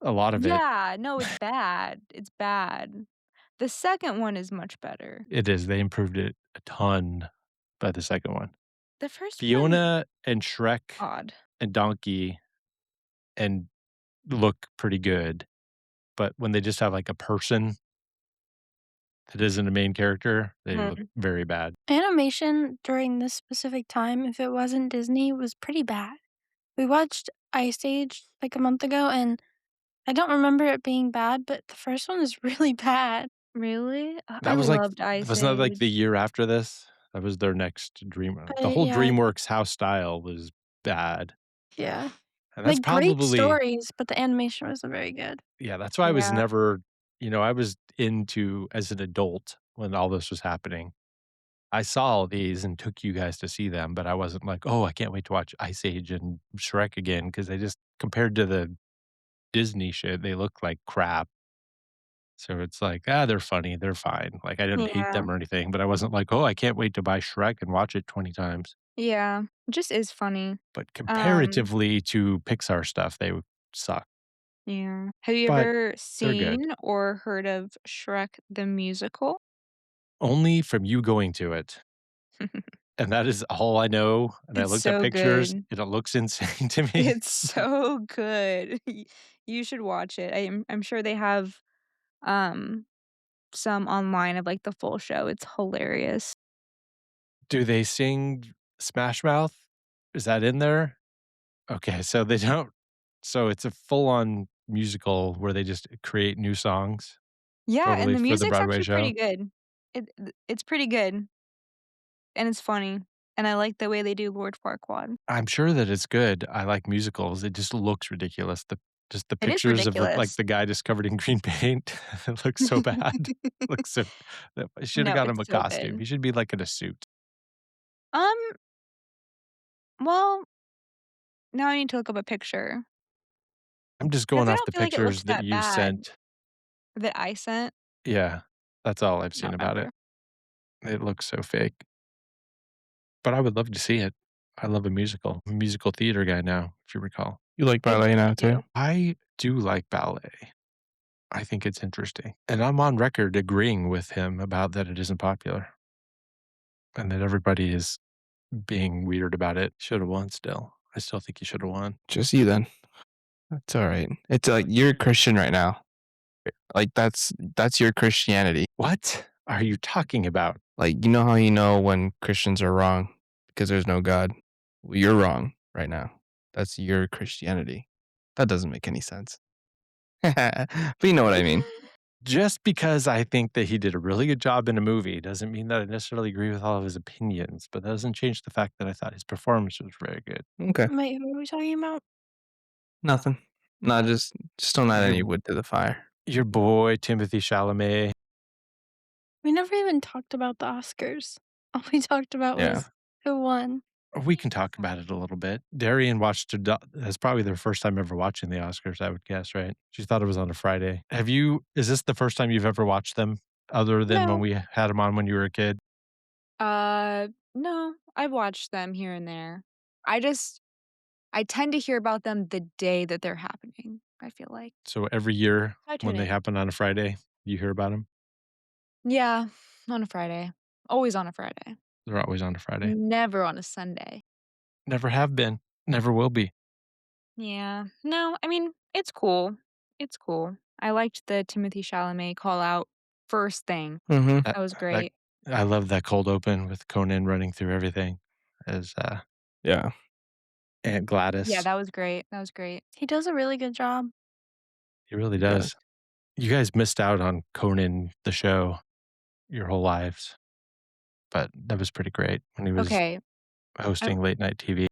a lot of it. Yeah, no, it's bad. It's bad. The second one is much better. It is, they improved it a ton by the second one. The first one, Fiona and Shrek odd. and Donkey and look pretty good, but when they just have, like, a person that isn't a main character, they look Mhm. very bad. Animation during this specific time, if it wasn't Disney, was pretty bad. We watched Ice Age like a month ago, and I don't remember it being bad, but the first one is really bad. Really? I That was, like loved Ice wasn't that, like, the Age. year after this? That was their next dream the But whole yeah, DreamWorks house style was bad, yeah. and that's Like, great probably stories, but the animation wasn't very good. yeah, that's why I was Yeah. never I was into as an adult when all this was happening. I saw all these and took you guys to see them, but I wasn't like, "Oh, I can't wait to watch Ice Age and Shrek again," because they just compared to the Disney shit, they look like crap. So it's like, they're funny, they're fine. Like, I didn't hate Yeah. them or anything, but I wasn't like, "Oh, I can't wait to buy Shrek and watch it 20 times." Yeah. It just is funny. But Um, comparatively to Pixar stuff, they would suck, yeah. Have you but ever they're good. seen or heard of Shrek the Musical? Only from you going to it, and that is all I know, and I It's looked at so pictures, good. and it looks insane to me. It's so good. You should watch it. I'm sure they have, um, some online of, like, the full show. It's hilarious. Do they sing Smash Mouth? Is that in there? Okay, so they don't so it's a full-on musical where they just create new songs Yeah, and totally the for the music's Broadway actually pretty show? good. It's pretty good, and it's funny, and I like the way they do Lord Farquaad. I'm sure that it's good. I like musicals. It just looks ridiculous. Just the It is pictures of, ridiculous. the guy just covered in green paint. It looks so bad. Looks so I shoulda No, got him it's a so costume. good. He should be, in a suit. Um, well, now I need to look up a picture I'm just because going I off don't the feel like it looks pictures that that you bad sent. that I sent. Yeah. That's all I've I don't seen about it. remember. It looks so fake. But I would love to see it. I love a musical. I'm a musical theater guy now, if you recall. You like ballet I now too? do. I do like ballet. I think it's interesting. And I'm on record agreeing with him about that it isn't popular and that everybody is being weird about it. Should have won still. I still think he should have won. Just you then. That's all right. It's like you're a Christian right now. Like that's your Christianity. What are you talking about? Like you know how you know when Christians are wrong because there's no God. Well, you're wrong right now. That's your Christianity. That doesn't make any sense. But you know what I mean. Just because I think that he did a really good job in a movie doesn't mean that I necessarily agree with all of his opinions, but that doesn't change the fact that I thought his performance was very good. Okay. Wait, who are we talking about? Nothing. No, just don't add Your any wood to the fire. your boy Timothy Chalamet. We never even talked about the Oscars. All we talked about Yeah. was who won. We can talk about it a little bit. Darian watched it. That's probably their first time ever watching the Oscars, I would guess, right? She thought it was on a Friday. Is this the first time you've ever watched them other than when No, we had them on when you were a kid? No, I've watched them here and there. I just I tend to hear about them the day that they're happening, I feel like. So every year I when tune they in. happen on a Friday, you hear about them? Yeah, on a Friday. Always on a Friday. They're always on a Friday. Never on a Sunday. Never have been, never will be. Yeah. No, I mean, it's cool. It's cool. I liked the Timothy Chalamet call out first thing. Mm-hmm. That That was that great. I love that cold open with Conan running through everything as, Yeah. Aunt Yeah, Gladys. that was great. That was great. he does a really good job. He really Yeah. does. You guys missed out on Conan the show your whole lives, but that was pretty great when he was Okay. I'm hosting late night TV.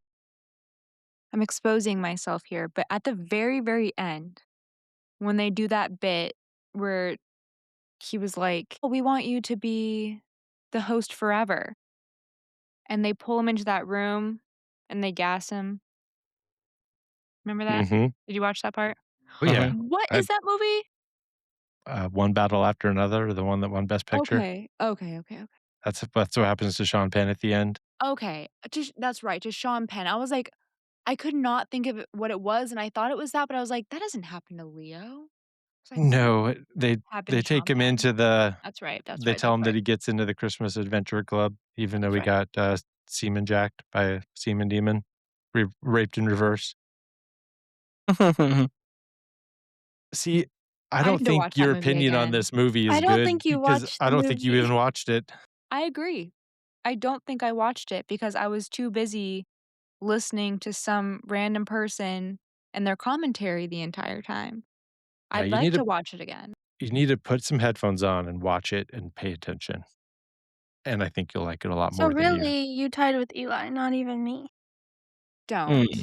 I'm exposing myself here, but at the very, very end, when they do that bit where he was like, "Oh, we want you to be the host forever." And they pull him into that room and they gas him. Remember that? Mhm. Did you watch that part? Oh, Uh-huh. yeah. What I is that movie? One Battle After Another, the one that won Best Picture. Okay. Okay, okay, okay. That's what happens to Sean Penn at the end. Okay. Just that's right, to Sean Penn. I was like, I could not think of what it was, and I thought it was that, but I was like, "That doesn't happen to Leo." I was like, "What No, happened they to take Sean him Penn?" into the That's right, that's they right, tell that's him that right, he gets into the Christmas Adventure Club even though that's he right. got, semen jacked by a semen demon, raped in reverse. See, I I don't need to watch think that your movie opinion on again. this movie I is don't good think you because watched I the don't think you movie. even watched it. I agree. I don't think I watched it because I was too busy listening to some random person and their commentary the entire time. Yeah, I'd like to watch it again. you need to put some headphones on and watch it and pay attention, and I think you'll like it a lot So more than you. really, you tied with Eli, not even me. Mm,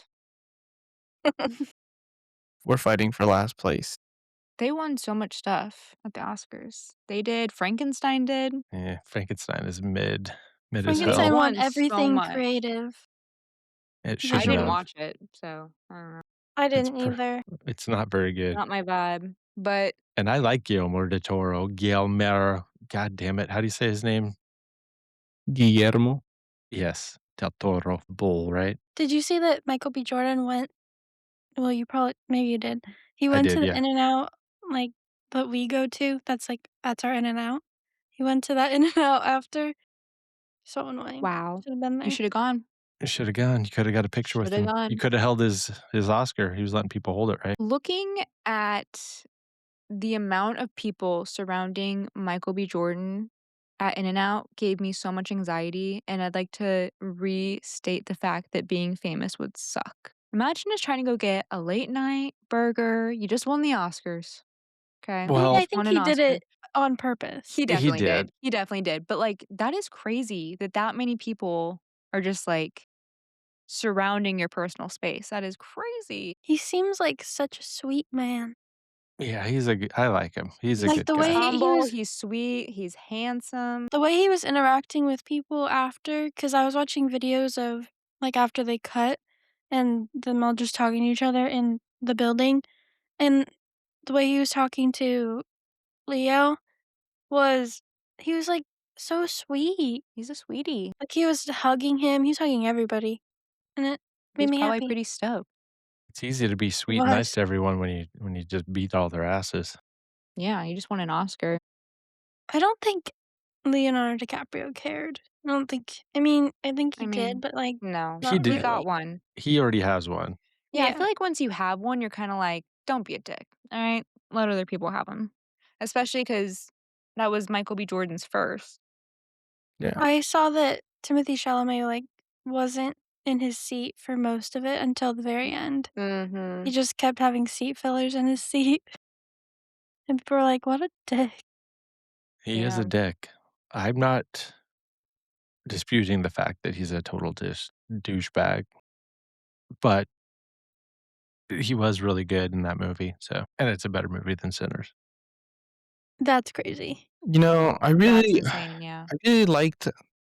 Don't. we're fighting for last place. They won so much stuff at the Oscars. They did, Frankenstein did. Frankenstein is mid as They Frankenstein hell. won won so everything much. creative, It I shouldn't didn't visual. have. watch it, so I don't know. I It's didn't per either. it's not very good, Not my vibe, but and I like Guillermo del Toro. Guillermo, god damn it, how do you say his name? Guillermo. Yes, del Toro, bull, right? Did you see that Michael B. Jordan went? Well, you probably maybe you did. He I went to did, the yeah. In-N-Out, like, that we go to. That's our In-N-Out. He went to that In-N-Out after. So annoying. wow. Should've been You there. should have gone. You shoulda gone. You coulda got a picture Should with have him. You gone. coulda held his Oscar. He was letting people hold it, right? Looking at the amount of people surrounding Michael B. Jordan at In-N-Out gave me so much anxiety, and I'd like to restate the fact that being famous would suck. Imagine just trying to go get a late night burger. You just won the Oscars, okay? I mean, Well, I Just think won an he did Oscar. it on purpose. He he definitely did. did. He definitely did. But, like, that is crazy that that many people are just, like, surrounding your personal space. That is crazy. He seems like such a sweet man. Yeah, I like him. He's a Like, good the guy. way he Humble, was he's sweet, he's handsome. the way he was interacting with people after, because I was watching videos of, like, after they cut and them all just talking to each other in the building, and the way he was talking to Leo was he was, like, so sweet. He's a sweetie. Like, he was hugging him, he was hugging everybody, and it made He's me probably happy. pretty stoked. It's easy to be It sweet and nice was. to everyone when you just beat all their asses. Yeah, he just won an Oscar. I don't think Leonardo DiCaprio cared. I don't think I mean, I think I he did, mean, but, like, no, He not he did. got really. one. He already has one. Yeah, I Yeah. feel like once you have one, you're kinda like, "Don't be a dick, alright? Let other people have them." Especially because that was Michael B. Jordan's first. Yeah. I saw that Timothy Chalamet, like, wasn't in his seat for most of it until the very end. He Mhm. just kept having seat fillers in his seat, and people were like, "What a dick." He is a Yeah. dick. I'm not disputing the fact that he's a total douchebag, but he was really good in that movie, so and it's a better movie than Sinners. That's crazy. You know, That's insane, yeah. I really liked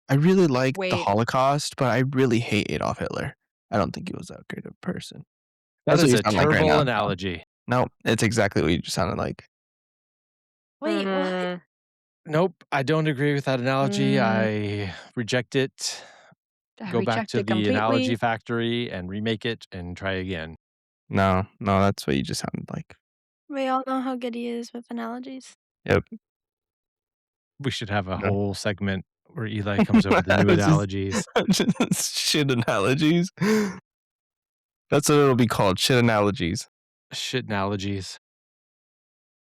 I really liked the Wait, Holocaust, but I really hate Adolf Hitler. I don't think he was that great of a person. That That's what is you a sound like right terrible now. analogy. No, it's exactly what you just sounded like. Wait, what? mm, Nope, I don't agree with that analogy. mm, I reject it. I Go back reject to it the analogy completely. factory and remake it and try again. No, no, that's what you just sounded like. We all know how good he is with analogies. Yep. We should have a No. whole segment where Eli comes up with the new It's just analogies. just shit analogies. That's what it'll be called, shit analogies. Shit analogies.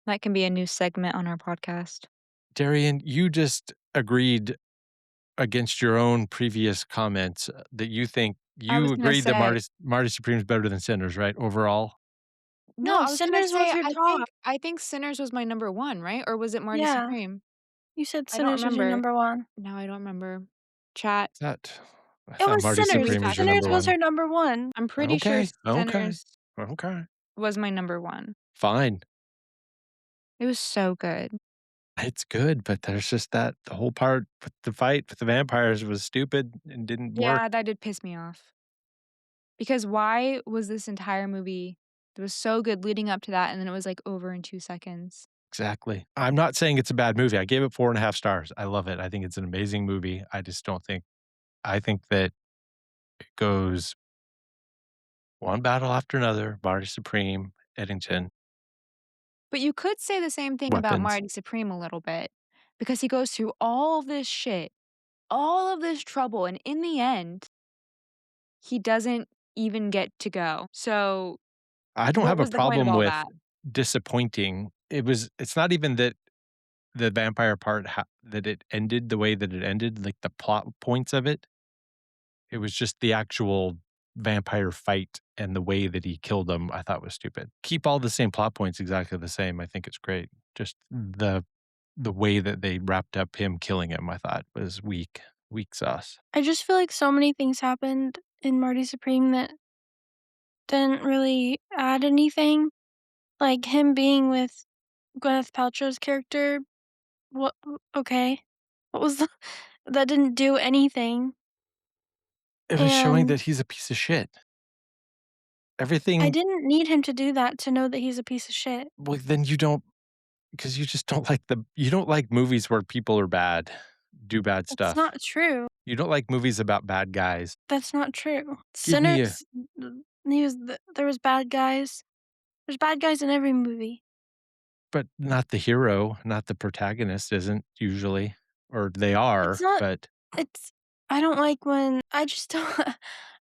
That can be a new segment on our podcast. Darian, you just agreed against your own previous comments that I was you gonna agreed that say Marty Supreme's better than Sinners, right? Overall? no, No, I was gonna Sinners was say your top. I think Sinners was my number 1, right? Or was it Marty Yeah. Supreme? You said I don't Sinners was your remember. number 1. No, I don't remember. Chat, That I It thought was Marty can Sinners. we Supreme was fact your check Sinners number it? was her one. number 1. I'm pretty sure Okay, okay, Sinners okay. was my number 1. Fine. It was so good. It's good, but there's just that the whole part with the fight with the vampires was stupid and didn't work. Yeah, that did piss me off. Because why was this entire movie it was so good leading up to that, and then it was, like, over in 2 seconds. Exactly. I'm not saying it's a bad movie. I gave it 4.5 stars. I love it. I think it's an amazing movie. I just don't think I think that it goes one battle after another, Marty Supreme, Eddington, But you could say the same thing about weapons. Marty Supreme a little bit, because he goes through all of this shit, all of this trouble, and in the end, he doesn't even get to go. So, I don't what have a was the point of problem all with that? disappointing. It's not even that the vampire part that it ended the way that it ended, like the plot points of it. It was just the actual vampire fight and the way that he killed them, I thought was stupid. Keep all the same plot points exactly the same. I think it's great. Just the way that they wrapped up him killing him, I thought was weak. Weak sauce. I just feel like so many things happened in Marty Supreme that didn't really add anything. Like, him being with Gwyneth Paltrow's character, what okay. What was the that didn't do anything, It was showing and that he's a piece of shit. I Everything didn't need him to do that to know that he's a piece of shit. well, then you don't because you just don't like you don't like movies where people are bad, do bad That's stuff. not true. You don't like movies about bad guys. That's not true. Give me a Sinners, there was bad guys. There's bad guys in every movie. but not the hero, not the protagonist isn't usually, or they It's are, not but it's I don't like when I just don't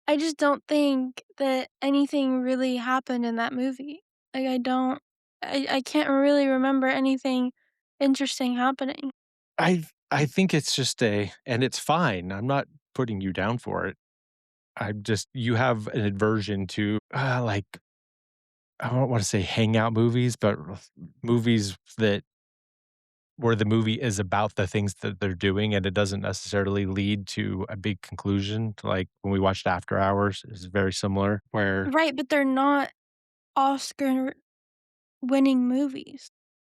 I just don't think that anything really happened in that movie. Like, I can't really remember anything interesting happening. I think it's just and it's fine. I'm not putting you down for it. I'm just you have an aversion to like I don't want to say hangout movies, but movies that where the movie is about the things that they're doing and it doesn't necessarily lead to a big conclusion. Like when we watched After Hours is very similar where Right, but they're not Oscar winning movies.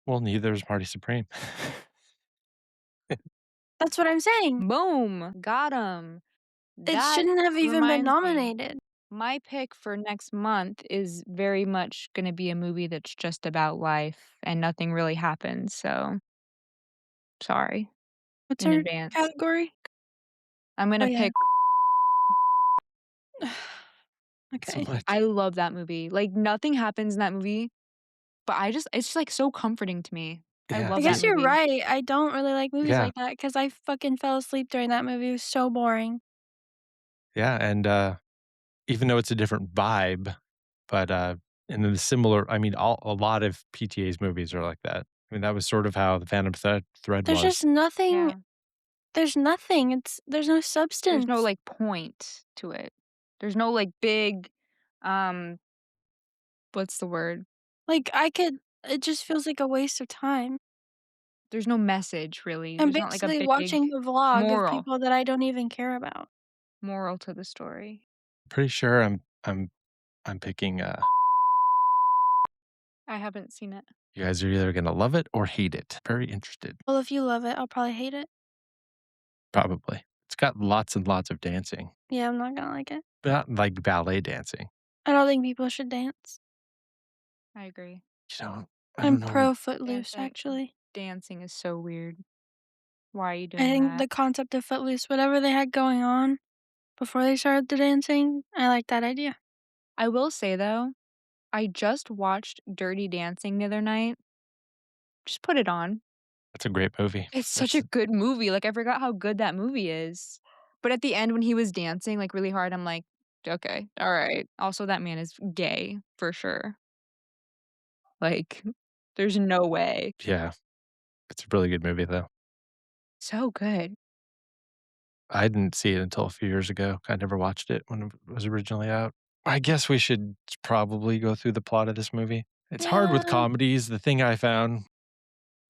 well, neither is Marty Supreme. That's what I'm saying. Boom, got him. It That shouldn't have even been reminds me, nominated. my pick for next month is very much gonna be a movie that's just about life and nothing really happens, so sorry What's in our advance. category? I'm Oh, gonna yeah. pick So Okay. much. I love that movie. Like, nothing happens in that movie, but it's just, like, so comforting to me. I Yeah, I love that guess see, you're movie. right. I don't really like movies yeah, like that because I fucking fell asleep during that movie. It was so boring. yeah, and, even though it's a different vibe, but, and then the similar I mean, a lot of PTA's movies are like that. I mean, that was sort of how the Phantom Thread There's was. just nothing. Yeah. There's nothing. There's no There's no, substance. like, point to it. There's no, like, big, um, what's the word? Like, I could it just feels like a waste of time. There's no message, really. I'm There's not, like, a basically big watching a vlog of moral people that I don't even care about. moral to the story. Pretty sure I'm picking, I haven't seen it. you guys are either gonna love it or hate it. Very interested, Well, if you love it, I'll probably hate it. probably. It's got lots and lots of dancing, Yeah, I'm not gonna like it. but not like ballet dancing. I don't think people should dance. I agree. You know, I I'm don't know. pro Footloose, Dancing actually. dancing is so weird. Why are you I doing think that? the concept of Footloose, whatever they had going on before they started the dancing, I like that idea. I will say, though, I just watched Dirty Dancing the other night. Just put it on. That's a great movie. It's such That's a good movie, like, I forgot how good that movie is. But at the end when he was dancing, like, really hard, I'm like, "Okay, alright." Also, that man is gay, for sure. Like, there's no way. yeah, it's a really good movie, though. So good. I didn't see it until a few years ago. I never watched it when it was originally out. I guess we should probably go through the plot of this movie. It's hard with Yeah. comedies. The thing I found,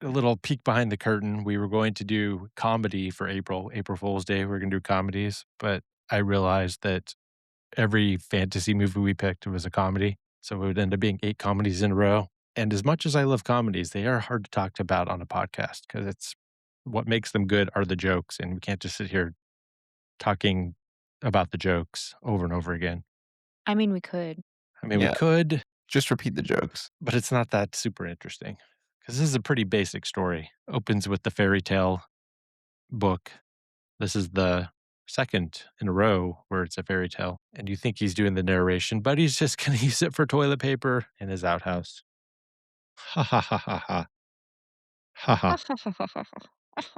a little peek behind the curtain, we were going to do comedy for April Fool's Day. We were going to do comedies, but I realized that every fantasy movie we picked was a comedy. So it would end up being 8 comedies in a row. And as much as I love comedies, they are hard to talk about on a podcast because it's what makes them good are the jokes. And we can't just sit here talking about the jokes over and over again. I mean, we could. I mean, we Yeah, could, just repeat the jokes. but it's not that super interesting because this is a pretty basic story. Opens with the fairy tale book. This is the second in a row where it's a fairy tale, and you think he's doing the narration, but he's just going to use it for toilet paper in his outhouse. Ha ha ha ha ha. Ha ha.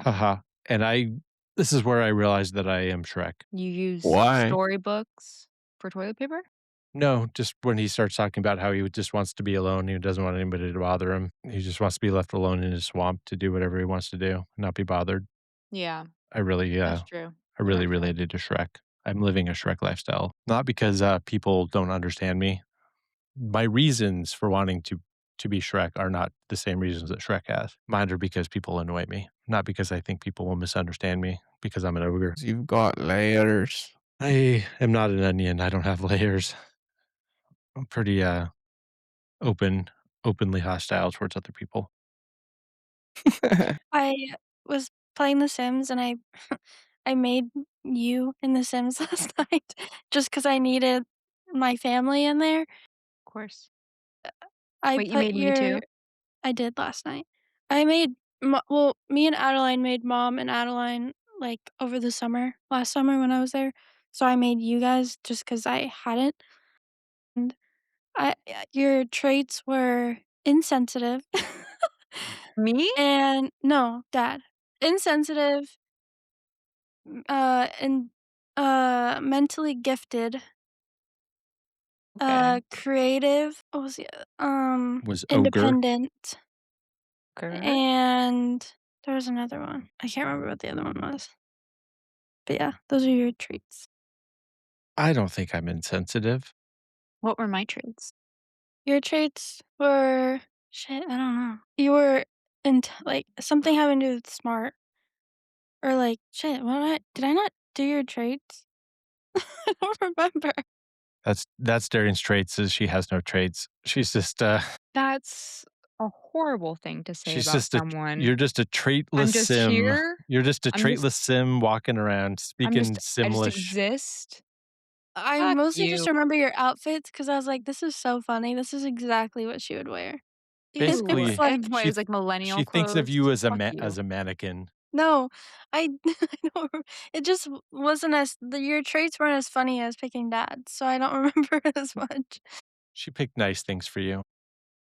Ha ha. And this is where I realized that I am Shrek. You use Why? storybooks for toilet paper? No, just when he starts talking about how he just wants to be alone, he doesn't want anybody to bother him. He just wants to be left alone in his swamp to do whatever he wants to do, not be bothered. Yeah, I really, that's true. I You are really Shrek. related to Shrek. I'm living a Shrek lifestyle, not because people don't understand me. My reasons for wanting to be Shrek are not the same reasons that Shrek has. Mine are because people annoy me, not because I think people will misunderstand me because I'm an ogre. 'Cause you've got layers. I am not an onion. I don't have layers. I'm pretty open, openly hostile towards other people. I was playing The Sims and I I made you in The Sims last night just because I needed my family in there. Of course. I Wait, you put made me your too? I did last night. I made well, me and Adeline made Mom and Adeline, like, over the summer last summer when I was there, so I made you guys just because I hadn't, and your traits were insensitive Me? and no, Dad. Insensitive, and, mentally gifted, Okay. creative, what was the Was ogre. independent, Okay. and there was another one. I can't remember what the other one was. But yeah, those are your traits. I don't think I'm insensitive. What were my traits? Your traits were shit, I don't know. You were and like something having to do with smart or like shit. Did I not do your traits? I don't remember. That's Darian's traits is she has no traits. She's just That's a horrible thing to say she's about just a someone. you're just a traitless I'm just sim. here. You're just a I'm just traitless sim walking around speaking I just Simlish. exist. I Fuck mostly just you. remember your outfits because I was like, "This is so funny. This is exactly what she would wear." And Ew. it's Basically, like, And what, it was like she millennial thinks of clothes? you as Fuck as you. a mannequin. no, I I don't it just wasn't as your traits weren't as funny as picking dads, so I don't remember it as much. She picked nice things for you.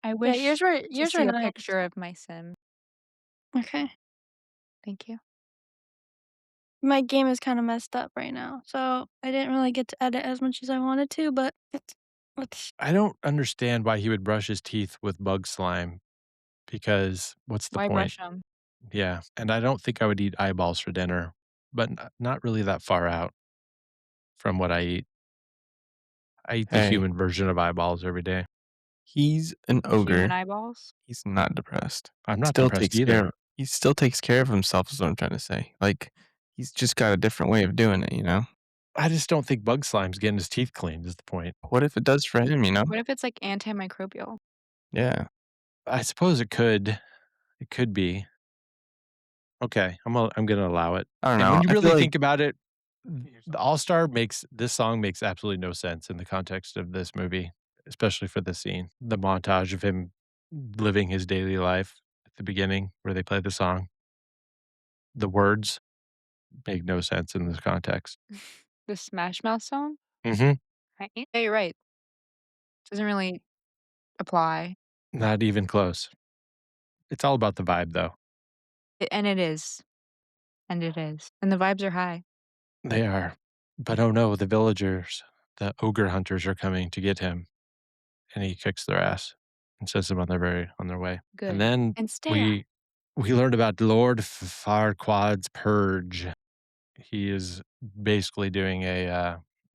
I Yeah, wish to yours were see a nice. picture of my sim. Okay. Thank you. My game is kinda messed up right now, so I didn't really get to edit as much as I wanted to, but it's I don't understand why he would brush his teeth with bug slime because what's the Why point? brush them? Yeah, and I don't think I would eat eyeballs for dinner, but not really that far out from what I eat. I eat the Hey, human version of eyeballs every day. he's an Human ogre. eyeballs? He's not depressed. I'm not depressed Care either. he still takes care of himself is what I'm trying to say. Like, he's just got a different way of doing it, you know? I just don't think bug slime's getting his teeth cleaned is the point. What if it does for him, you know? What if it's like antimicrobial? Yeah. I suppose it could. It could be. Okay, I'm gonna allow it. I don't And when know. you I feel really like think about it, the All-Star makes this song makes absolutely no sense in the context of this movie, especially for the scene. The montage of him living his daily life at the beginning where they play the song. The words make no sense in this context. The Smash Mouth song? Mhm. Right? Yeah, you're right. Doesn't really apply. Not even close. It's all about the vibe, though. And it is. And it is. And the vibes are high. They are. But oh no, the villagers, the ogre hunters are coming to get him, and he kicks their ass and sends them on their way. And Good. then And stat. we learned about Lord Farquaad's purge. He is basically doing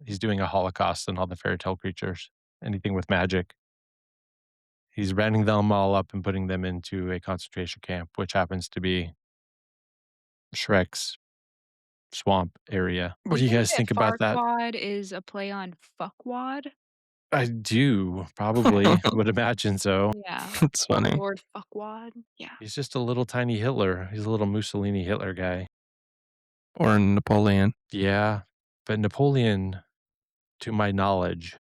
he's doing a holocaust on all the fairy tale creatures, anything with magic. He's rounding them all up and putting them into a concentration camp, which happens to be Shrek's swamp area. Do What you do you think guys that think about that? Farquaad is a play on fuckwad? I do, probably, would imagine so. Yeah. it's funny. Lord Fuckwad? Yeah. He's just a little tiny Hitler. He's a little Mussolini Hitler guy. Or Napoleon. Yeah, but Napoleon, to my knowledge,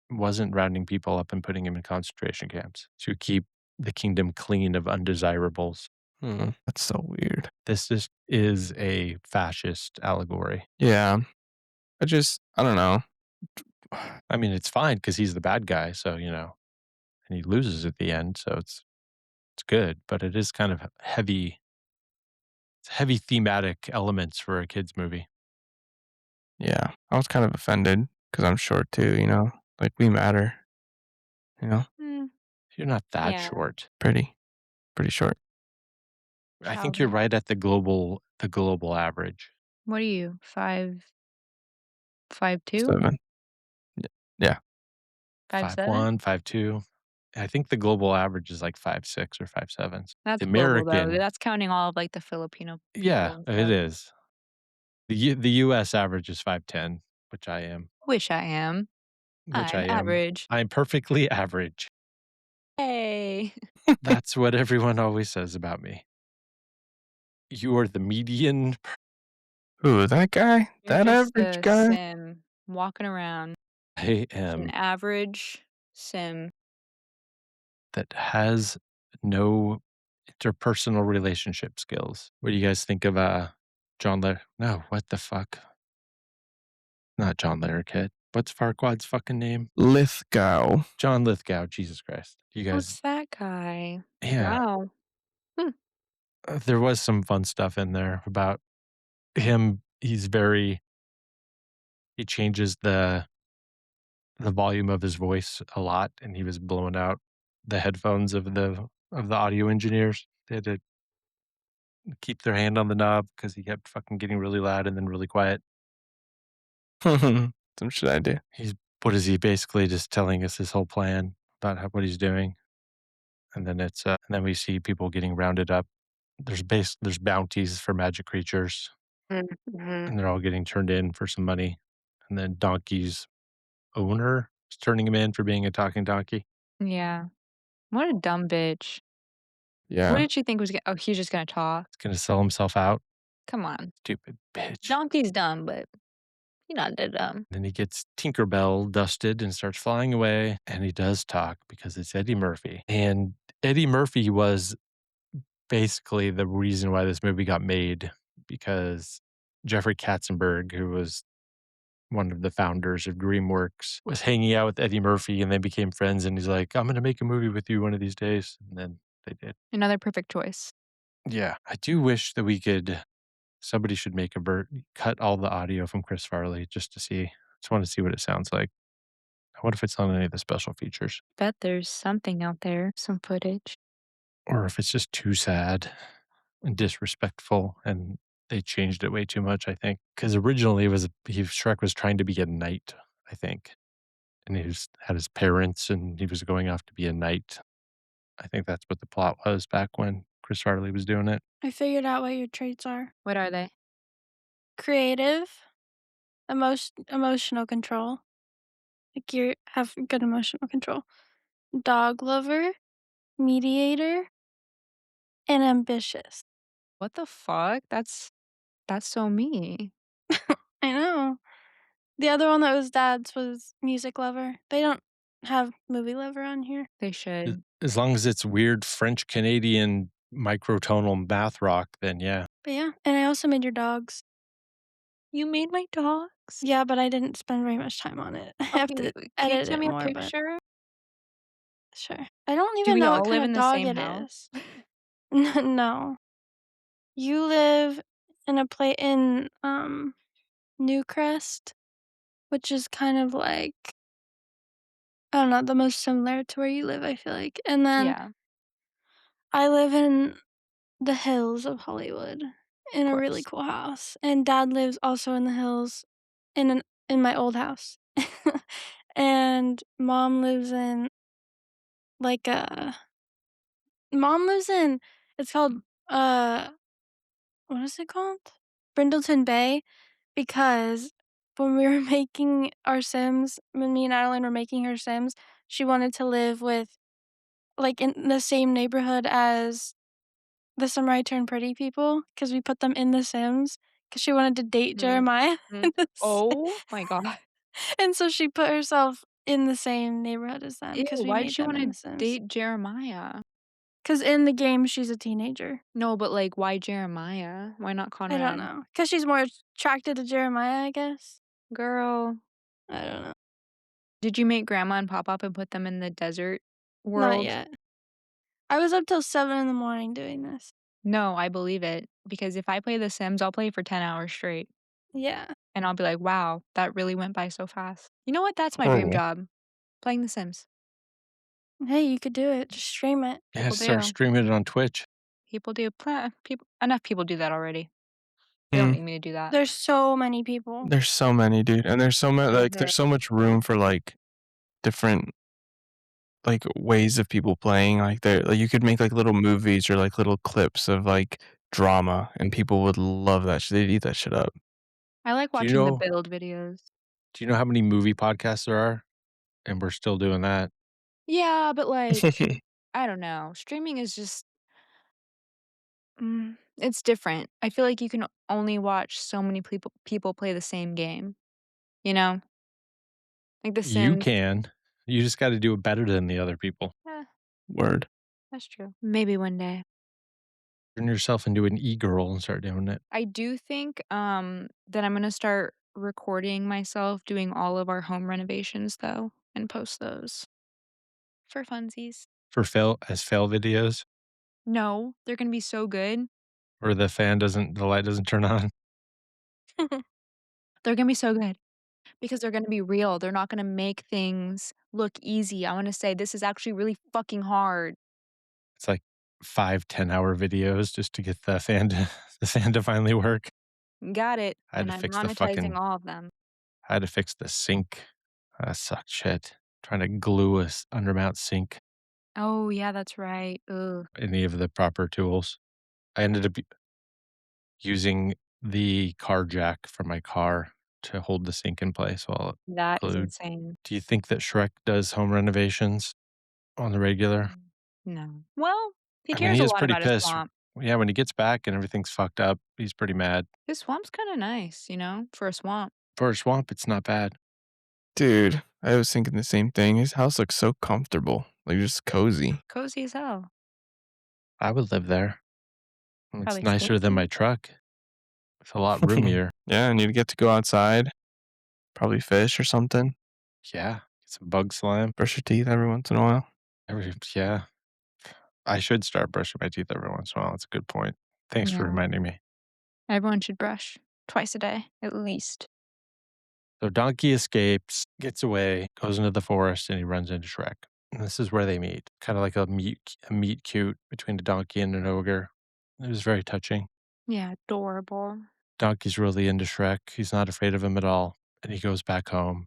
wasn't rounding people up and putting him in concentration camps to keep the kingdom clean of undesirables. That's so weird. This just is a fascist allegory. Yeah. I don't know. I mean, it's fine because he's the bad guy, so, and he loses at the end, so it's good, but it is kind of heavy thematic elements for a kids movie. Yeah. I was kind of offended because I'm short too, you know? Like, we matter, you know? Mm, You're not that yeah. short. Pretty short. I think you're Calvin. right at the global average. What are you? 5'2"? 7. Yeah. 5'7"? 5'1", 5'2". I think the global average is like 5'6" or 5'7". That's The global though. American, That's counting all of like the Filipino people yeah, and it stuff. is. The US average is 5'10", which I am. Wish I am. Which I I'm am. average. I'm perfectly average. Hey. That's what everyone always says about me. You are the median. Ooh, that guy? You're That just average a guy? sim walking around. I Just an am average sim. that has no interpersonal relationship skills. What do you guys think of John Lar? No, what the fuck? Not John Larroquette. What's Farquaad's fucking name? Lithgow. John Lithgow. Jesus Christ. You guys, What's that guy? yeah. Wow. Hmm. There was some fun stuff in there about him. He changes the volume of his voice a lot, and he was blowing out the headphones of the audio engineers. They had to keep their hand on the knob because he kept fucking getting really loud and then really quiet. Some shit I do. What is he basically just telling us his whole plan about what he's doing? and then and then we see people getting rounded up. There's bounties for magic creatures, Mhm. and they're all getting turned in for some money, and then Donkey's owner is turning him in for being a talking donkey. Yeah. What a dumb bitch. What Yeah. did she think was oh, he's just gonna talk? He's gonna sell himself out. Come on. Stupid bitch. Donkey's dumb, but he not that dumb. Then he gets Tinkerbell dusted and starts flying away, and he does talk because it's Eddie Murphy. And Eddie Murphy was basically the reason why this movie got made, because Jeffrey Katzenberg, who was one of the founders of DreamWorks, was hanging out with Eddie Murphy and they became friends. And he's like, I'm going to make a movie with you one of these days. And then they did. Another perfect choice. Yeah. I do wish that somebody should make cut all the audio from Chris Farley just to see. Just want to see what it sounds like. What if it's on any of the special features? Bet there's something out there, some footage. Or if it's just too sad and disrespectful and they changed it way too much, I think. Because originally Shrek was trying to be a knight, I think. And had his parents and he was going off to be a knight. I think that's what the plot was back when Chris Farley was doing it. I figured out what your traits are. What are they? Creative, emotional control. Like you have good emotional control. Dog lover, mediator, and ambitious. What the fuck? That's so me. I know. The other one that was dad's was music lover. They don't have movie lover on here. They should. As long as it's weird French Canadian microtonal math rock, then yeah. But yeah, and I also made your dogs. You made my dogs? Yeah, but I didn't spend very much time on it. I have Okay, to can you edit send it me a more, but picture? sure. I don't Do even we know what all kind live of in the dog same it house? is. No. You live in Newcrest, which is kind of like I don't know, the most similar to where you live, I feel like. And then Yeah, of I live in the hills of Hollywood in a really course. cool house. And dad lives also in the hills in my old house. And like a mom lives in it's called uh what is it called? Brindleton Bay because when we were making our Sims, when me and Adeline were making her Sims, she wanted to live with like in the same neighborhood as the Samurai Turn Pretty people because we put them in The Sims because she wanted to date Mhm, Jeremiah mhm. in The Sims. Oh my god. And so she put herself in the same neighborhood as them Ew, because we why'd made she them in wanna The Sims. date Jeremiah? Because in the game, she's a teenager. No, but, like, why Jeremiah? Why not I don't Conrad? know. Because she's more attracted to Jeremiah, I guess. Girl, I don't know. did you make grandma and pop up and put them in the desert Not world? yet. I was up till 7 in the morning doing this. No, I believe it, because if I play The Sims, I'll play for 10 hours straight, Yeah. and I'll be like, "Wow, that really went by so fast." You know what? That's my dream Oh, job, playing The Sims. Hey, you could do it. Just stream it. Yeah, People start do. streaming it on Twitch. People do. Enough people do that already. They don't mm, need me to do that. There's so many people. there's so many, dude, and there's so much Is like there there's so much room for like different like ways of people playing. Like you could make like little movies or like little clips of like drama, and people would love that. They'd eat that shit up. I like Do you watching the know build videos. do you know how many movie podcasts there are? And we're still doing that. Yeah, but, like, I don't know. Streaming is just it's different. I feel like you can only watch so many people play the same game, you know? Like The You Sims. can. You just gotta do it better than the other people. Eh, Word. that's true. Maybe one day. Turn yourself into an e-girl and start doing it. I do think, that I'm gonna start recording myself doing all of our home renovations, though, and post those for funsies. For fail videos No, they're gonna be so good. where the light doesn't turn on. They're gonna be so good because they're gonna be real. They're not gonna make things look easy. I wanna say, "This is actually really fucking hard." It's like 5, 10 hour videos just to get the fan to the fan to finally work. Got it, I had and to I'm fix monetizing all of them. I had to fix the sink. That sucked shit. Trying to glue a undermount sink. Oh, yeah, that's right. Ugh, any of the proper tools. I ended up using the car jack for my car to hold the sink in place while it that is glued. insane. Do you think that Shrek does home renovations on the regular? Mm. No. Well, he I mean, cares he a is lot pretty about his pissed. swamp. Yeah, when he gets back and everything's fucked up, he's pretty mad. His swamp's kinda nice, for a swamp. For a swamp, it's not bad. Dude, I was thinking the same thing. His house looks so comfortable, like just cozy. Cozy as hell. I would live there. It's Probably nicer than my stinky. truck. It's a lot roomier. Yeah, and you'd get to go outside, probably fish or something, Yeah, get some bug slime. brush your teeth every once in a while. Yeah, I should start brushing my teeth every once in a while. That's a good point. Thanks for Yeah. reminding me. Everyone should brush twice a day, at least. So Donkey escapes, gets away, goes into the forest, and he runs into Shrek. And this is where they meet, kind of like a meet cute between a donkey and an ogre. It was very touching. Yeah, adorable. Donkey's really into Shrek. He's not afraid of him at all. And he goes back home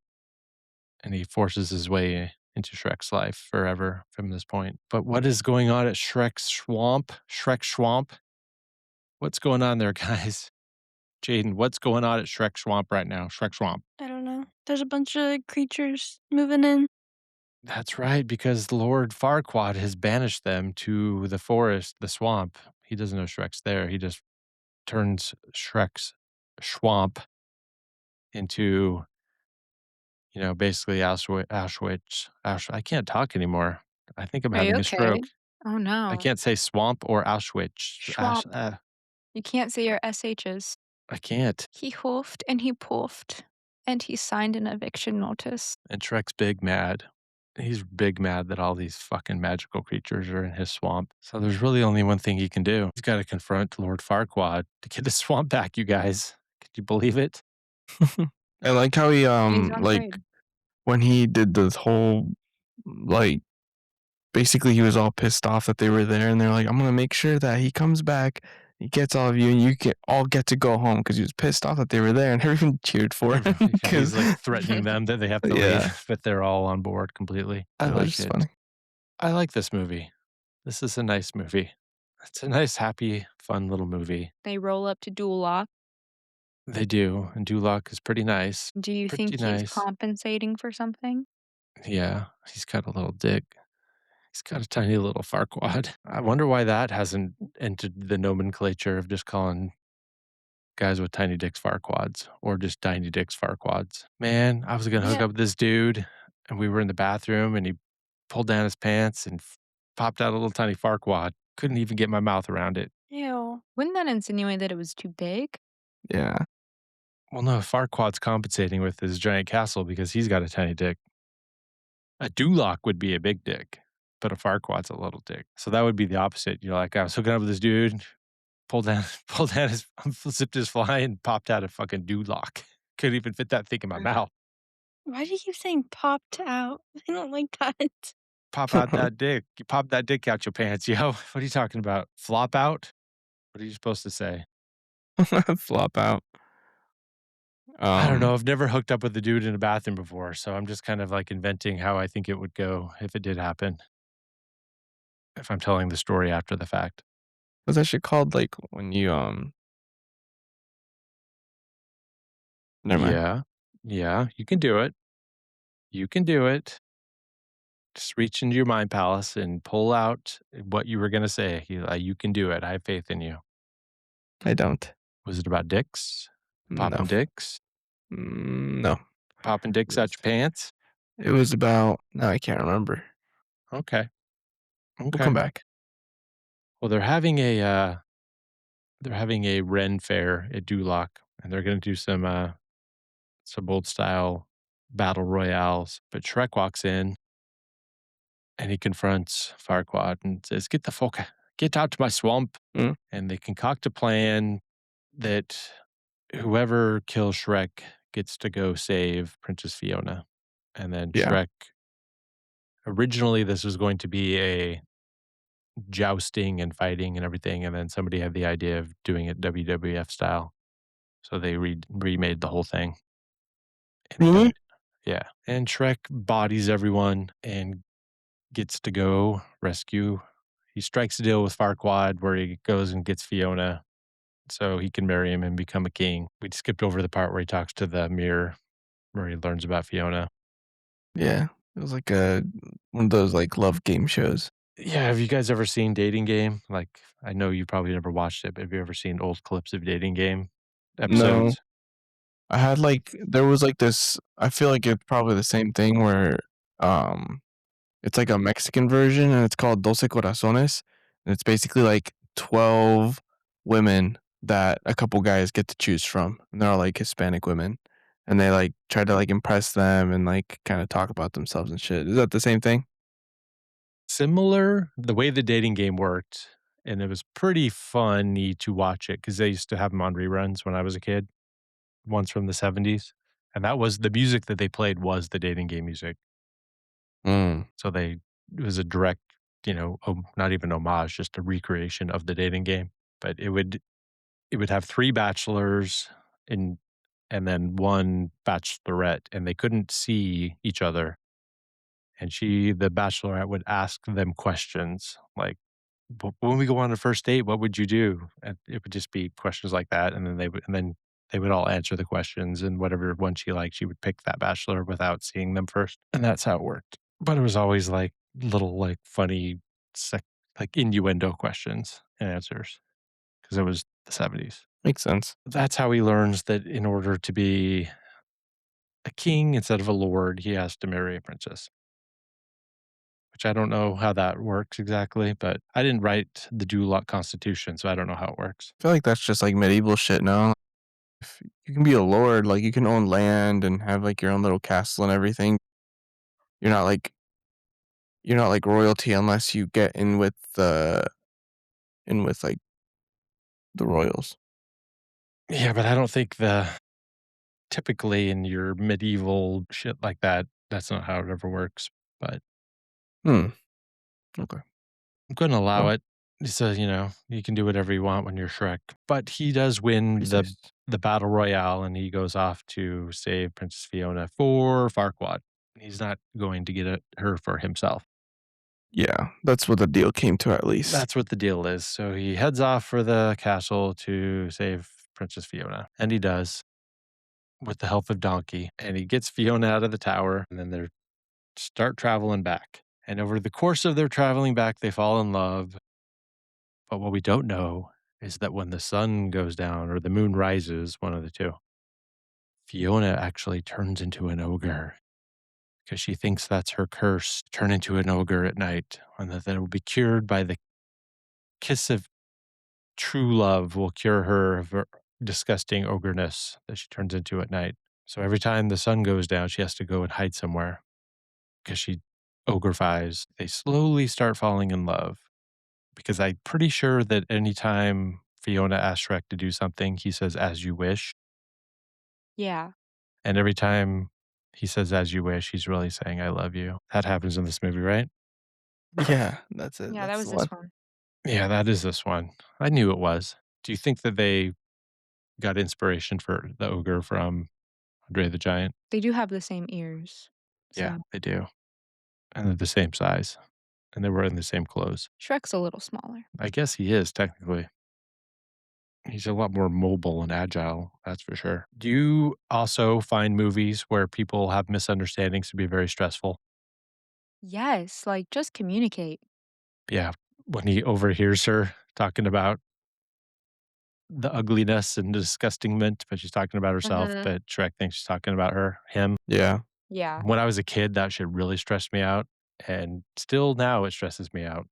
and he forces his way into Shrek's life forever from this point. But what is going on at Shrek's swamp? Shrek swamp? What's going on there, guys? Jaden, what's going on at Shrek swamp right now? Shrek swamp. I don't know. There's a bunch of creatures moving in. That's right, because Lord Farquaad has banished them to the forest, the swamp. He doesn't know Shrek's there. He just turns Shrek's swamp into, basically Auschwitz. I can't talk anymore. I think I'm Are you having a okay? stroke. Oh, I no. can't say swamp or Auschwitz. Schwamp. You can't say your SHs. I can't. He hoofed and he poofed, and he signed an eviction notice. And Shrek's big mad. He's big mad that all these fucking magical creatures are in his swamp. So there's really only one thing he can do. He's got to confront Lord Farquaad to get his swamp back, you guys. Could you believe it? I like how he He's not like afraid. when he did this whole like basically he was all pissed off that they were there and they're like, I'm gonna make sure that he comes back, he gets all of you and you can all get to go home because he was pissed off that they were there and everyone cheered for him Yeah, he's because like threatening them that they have to yeah, leave, but they're all on board completely. I that was like just it. funny. I like this movie. This is a nice movie. It's a nice, happy, fun little movie. They roll up to Dual Lock. They do. And Duloc is pretty nice. Do you Pretty think he's nice. compensating for something? Yeah, he's got a little dick. He's got a tiny little Farquaad. I wonder why that hasn't entered the nomenclature of just calling guys with tiny dicks Farquads or just tiny dicks Farquads. Man, I was gonna hook Yeah. up with this dude and we were in the bathroom and he pulled down his pants and popped out a little tiny Farquad. Couldn't even get my mouth around it. Ew. Wouldn't that insinuate that it was too big? Yeah. Well, no, Farquaad's compensating with his giant castle because he's got a tiny dick. A Duloc would be a big dick, but a Farquaad's a little dick. So that would be the opposite. You're like, I was hooking up with this dude, pulled down, pulled down his, zipped his fly and popped out a fucking Duloc. Couldn't even fit that thing in my mouth. Why do you keep saying popped out? I don't like that. Pop out that dick. You pop that dick out your pants, yo. What are you talking about? Flop out? What are you supposed to say? Flop out. I don't know. I've never hooked up with a dude in a bathroom before, so I'm just kind of like inventing how I think it would go if it did happen. If I'm telling the story after the fact. What's that shit called? Like when you never mind. Yeah. Yeah. You can do it. You can do it. Just reach into your mind palace and pull out what you were going to say. You can do it. I have faith in you. I don't. Was it about dicks? No. Popping dicks? No. Popping dicks out your pants? It was about no, I can't remember. Okay. We'll Okay. come back. Well, they're having a Ren fair at Duloc, and they're going to do some old style battle royales. But Shrek walks in and he confronts Farquaad and says, get out to my swamp. Mm. And they concoct a plan that whoever kills Shrek gets to go save Princess Fiona. And then Yeah. Shrek, originally this was going to be a jousting and fighting and everything. And then somebody had the idea of doing it WWF style. So they remade the whole thing. And Really? yeah. And Shrek bodies everyone and gets to go rescue. He strikes a deal with Farquaad where he goes and gets Fiona so he can marry him and become a king. We skipped over the part where he talks to the mirror, where he learns about Fiona. Yeah. It was like a one of those like love game shows. Yeah, have you guys ever seen Dating Game? Like, I know you probably never watched it, but have you ever seen old clips of Dating Game No. episodes? I had like there was like this I feel like it's probably the same thing where um it's like a Mexican version and it's called Doce Corazones. And it's basically like 12 women that a couple guys get to choose from. And they're all like Hispanic women. And they like try to like impress them and like kind of talk about themselves and shit. Is that the same thing? Similar, the way the dating game worked, and it was pretty funny to watch it because they used to have them on reruns when I was a kid, ones from the '70s, and that was the music that they played was the dating game music. Mm. So they it was a direct, not even homage, just a recreation of the dating game, but it would have 3 bachelors and and then 1 bachelorette, and they couldn't see each other, and the bachelorette would ask them questions like, when we go on a first date, what would you do?" And it would just be questions like that, and then they would all answer the questions, and whatever one she liked, she would pick that bachelor without seeing them first, and that's how it worked. But it was always, like, little, like, funny sec like, innuendo questions and answers because it was the '70s. Makes sense. That's how he learns that in order to be a king instead of a lord, he has to marry a princess, which I don't know how that works exactly, but I didn't write the Duloc Constitution, so I don't know how it works. I feel like that's just like medieval shit, no? If you can be a lord, like you can own land and have like your own little castle and everything. You're not like you're not like royalty unless you get in with like the royals. Yeah, but I don't think typically in your medieval shit like that, that's not how it ever works, but Hmm. Okay. I'm gonna allow Well, it. So, you can do whatever you want when you're Shrek, but he does win the racist. the battle royale, and he goes off to save Princess Fiona for Farquaad. He's not going to get her for himself. Yeah, that's what the deal came to at least. That's what the deal is. So he heads off for the castle to save Princess Fiona, and he does with the help of Donkey, and he gets Fiona out of the tower, and then they start traveling back. And over the course of their traveling back, they fall in love. But what we don't know is that when the sun goes down or the moon rises, one of the two, Fiona actually turns into an ogre because she thinks that's her curse, to turn into an ogre at night, and that it will be cured by the kiss of true love will cure her of her disgusting ogreness that she turns into at night. So every time the sun goes down, she has to go and hide somewhere because she ogreifies. They slowly start falling in love because I'm pretty sure that anytime Fiona asks Shrek to do something, he says, as you wish. Yeah. And every time he says, as you wish, he's really saying, I love you. That happens in this movie, right? Yeah, that's it. Yeah, that That's was the this one. one. Yeah, that is this one. I knew it was. Do you think that they got inspiration for the ogre from Andre the Giant? They do have the same ears. Yeah, So they do. And they're the same size. And they were in the same clothes. Shrek's a little smaller. I guess he is technically. He's a lot more mobile and agile, that's for sure. Do you also find movies where people have misunderstandings to be very stressful? Yes, like just communicate. Yeah. When he overhears her talking about the ugliness and disgustingment, but she's talking about herself, Mhm. but Shrek thinks she's talking about him. Yeah. Yeah. When I was a kid, that shit really stressed me out. And still now it stresses me out.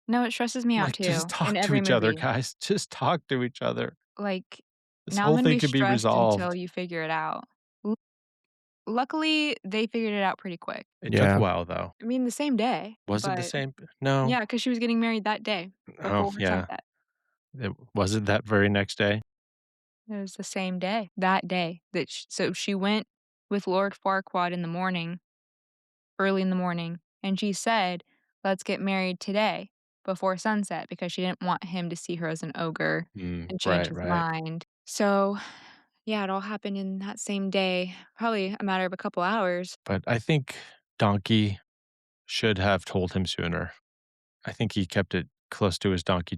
No, it stresses me out Like, just too in talk to every each other, movie. guys. Just talk to each other. Like, This now I'm whole gonna thing be could be stressed until resolved. you figure it out. L Luckily, they figured it out pretty quick. It took a Yeah. while though. I mean, the same day, Was it the but same? No. yeah, because she was getting married that day Oh, before yeah. sunset. Was it that very next day? It was the same day, that day that so she went with Lord Farquaad in the morning, early in the morning, and she said, "Let's get married today before sunset," because she didn't want him to see her as an ogre and change Right, his right. mind. So, yeah, it all happened in that same day, probably a matter of a couple hours. But I think Donkey should have told him sooner. I think he kept it close to his donkey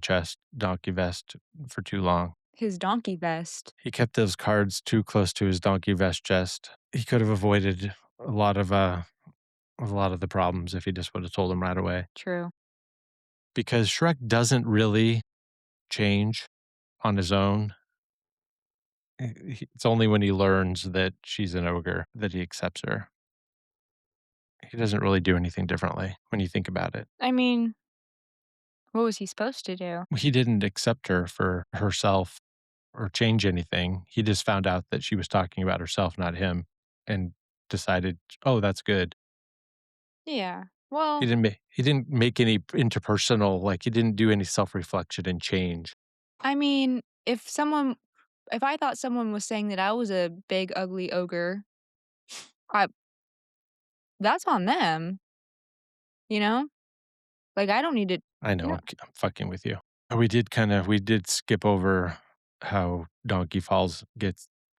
vest for too long. His donkey vest. He kept those cards too close to his donkey vest chest. He could have avoided a lot of the problems if he just would have told him right away. True. Because Shrek doesn't really change on his own. It's only when he learns that she's an ogre that he accepts her. He doesn't really do anything differently when you think about it. I mean, what was he supposed to do? He didn't accept her for herself or change anything. He just found out that she was talking about herself, not him, and decided, "Oh, that's good." Yeah. He Well, didn't make any interpersonal, like, he didn't do any self-reflection and change. I mean, if I thought someone was saying that I was a big ugly ogre, I that's on them, you know? Like I don't need to I know, no. I'm fucking with you. We did skip over how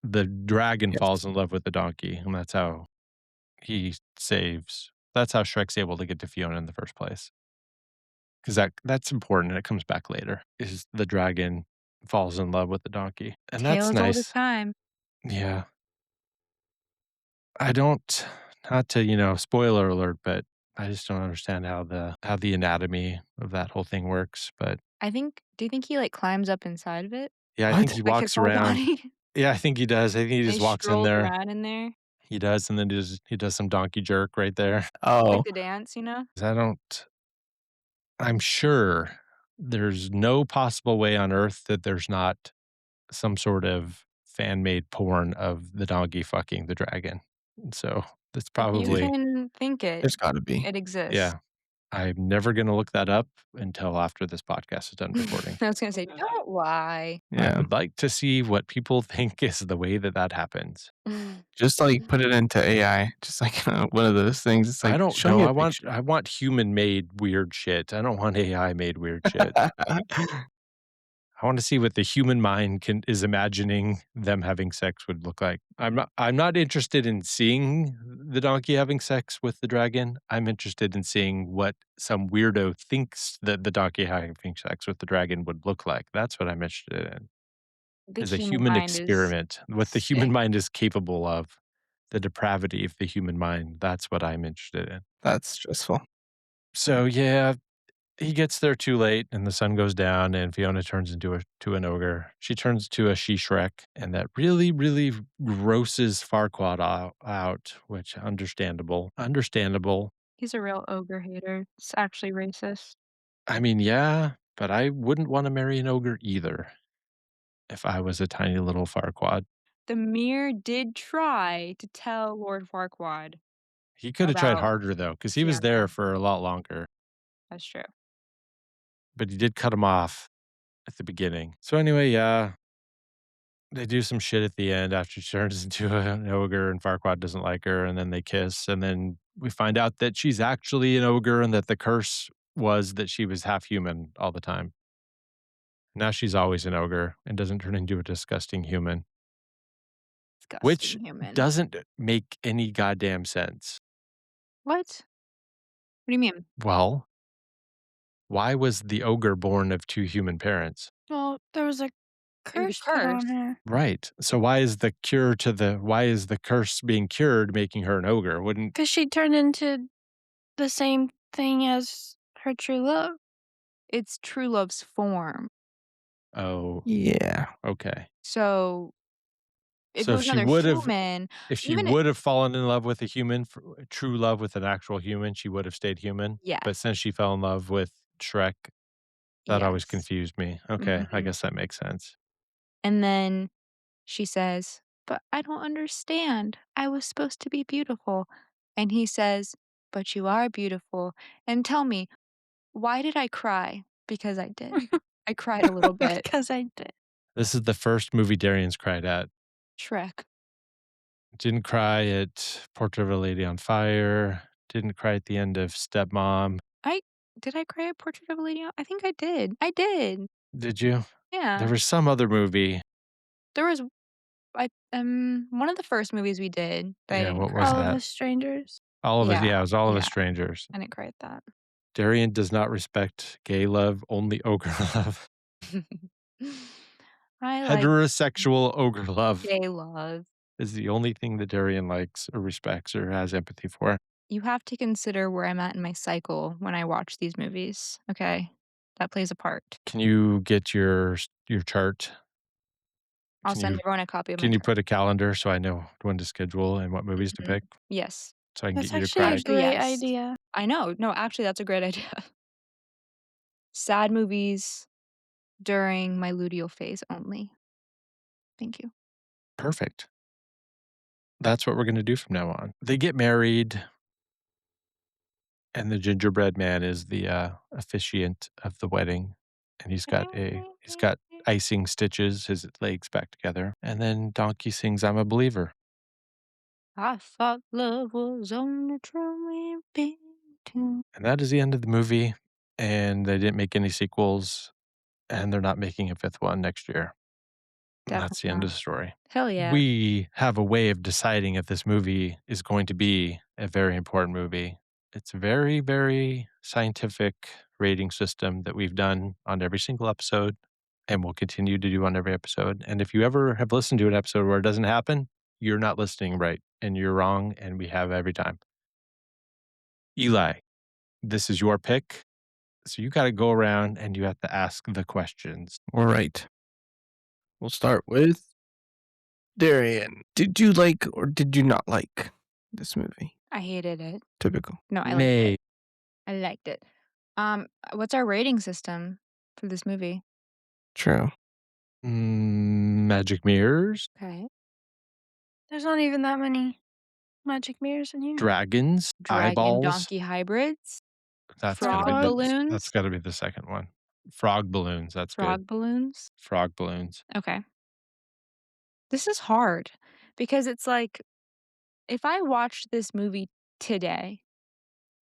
the dragon Yes. falls in love with the donkey, and that's how Shrek's able to get to Fiona in the first place. Because that's important, and it comes back later, is the dragon falls in love with the donkey, and Tale that's as old as nice. time. Yeah. I don't not to, spoiler alert, but I just don't understand how the anatomy of that whole thing works, but Do you think he, like, climbs up inside of it? yeah, I think What? he Like his walks whole around. body? Yeah, I think he does. I think he And just he walks in strolls there. around in there, He does, and then he does some donkey jerk right there. like Oh, the dance, you know? 'Cause I'm sure there's no possible way on earth that there's not some sort of fan-made porn of the donkey fucking the dragon. So, that's If you probably can think it, there's gotta be. it exists. yeah. I'm never gonna look that up until after this podcast is done recording. I was gonna say, "Don't lie." I Yeah. would like to see what people think is the way that that happens. Just, like, put it into AI, just like, one of those things. It's I like, don't "Show know. me a picture." I want human-made weird shit. I don't want AI-made weird shit. I wanna see what the human mind is imagining them having sex would look like. I'm not interested in seeing the donkey having sex with the dragon. I'm interested in seeing what some weirdo thinks that the donkey having sex with the dragon would look like. That's what I'm interested in, The is a human human mind is experiment, what the human sick. mind is capable of, the depravity of the human mind. That's what I'm interested in. That's stressful. So, yeah, he gets there too late, and the sun goes down, and Fiona turns into an ogre. She turns to a she-Shrek, and that really, really grosses Farquaad out, which understandable. He's a real ogre hater. It's actually racist. I mean, yeah, but I wouldn't wanna marry an ogre either if I was a tiny little Farquaad. The mirror did try to tell Lord Farquaad He coulda tried about harder, though, because he was there Fiona. for a lot longer, That's true. but he did cut him off at the beginning. So anyway, yeah, they do some shit at the end after she turns into an ogre and Farquaad doesn't like her, and then they kiss, and then we find out that she's actually an ogre and that the curse was that she was half human all the time. Now she's always an ogre and doesn't turn into a disgusting human, which Disgusting human. doesn't make any goddamn sense. What? What do you mean? Well, why was the ogre born of two human parents? Well, there was a It was a curse put curse. on her Right. So why is the curse being cured making her an ogre? Wouldn't because she turned into the same thing as her true love. It's true love's form. oh, Yeah. okay. So if it So was another human, if she even it would have fallen in love with a human, true love with an actual human, she would have stayed human. But yes. since she fell in love with Shrek, that always Yes. confused me. Okay, I Mhm. guess that makes sense. And then she says, "But I don't understand. I was supposed to be beautiful." And he says, "But you are beautiful. And tell me, why did I cry?" Because I did. I cried a little bit. Because I did. This is the first movie Darian's cried at. Shrek. Didn't cry at Portrait of a Lady on Fire. Didn't cry at the end of Stepmom. I did I cry at Portrait of a Lady? I think I did. I did. Did you? There Yeah. was some other movie. There was one of the first movies we did that I Yeah, didn't what was All cry. of that? us strangers. All of us, Yeah, yeah, it was all of us yeah, strangers. I didn't cry at that. Darian does not respect gay love, only ogre love. I like Heterosexual ogre love gay love. is the only thing that Darian likes or respects or has empathy for. You have to consider where I'm at in my cycle when I watch these movies, okay? That plays a part. Can you get your chart? I'll Can send you everyone a copy of my can you chart. put a calendar so I know when to schedule and what movies to Mhm. pick Yes. so I can get That's you to actually a cry? Actually, great yes. idea. I know. No, actually, that's a great idea. Sad movies during my luteal phase only. Thank you. Perfect. That's what we're gonna do from now on. They get married, and the gingerbread man is the, officiant of the wedding, and he's got icing stitches, his legs back together, and then Donkey sings, "I'm a believer," I thought love was only true in big tune. and that is the end of the movie, and they didn't make any sequels, and they're not making a 5th one next year. And Definitely that's the end of not. the story. Hell yeah. We have a way of deciding if this movie is going to be a very important movie. It's a very, very scientific rating system that we've done on every single episode and will continue to do on every episode. And if you ever have listened to an episode where it doesn't happen, you're not listening right and you're wrong. And we have every time. Eli, this is your pick. So you got to go around and you have to ask the questions. All right. We'll start with Darian. Did you like or did you not like this movie? I hated it. Typical. No, I liked it. Nay. I liked it. What's our rating system for this movie? True. Magic mirrors, Okay. There's not even that many magic mirrors in here. dragons, Dragon eyeballs. donkey hybrids, That's gotta be frog Farquaad? that's balloons, gotta be the second one. Frog balloons, that's good. frog balloons. Frog balloons. Okay. This is hard because it's like if I watched this movie today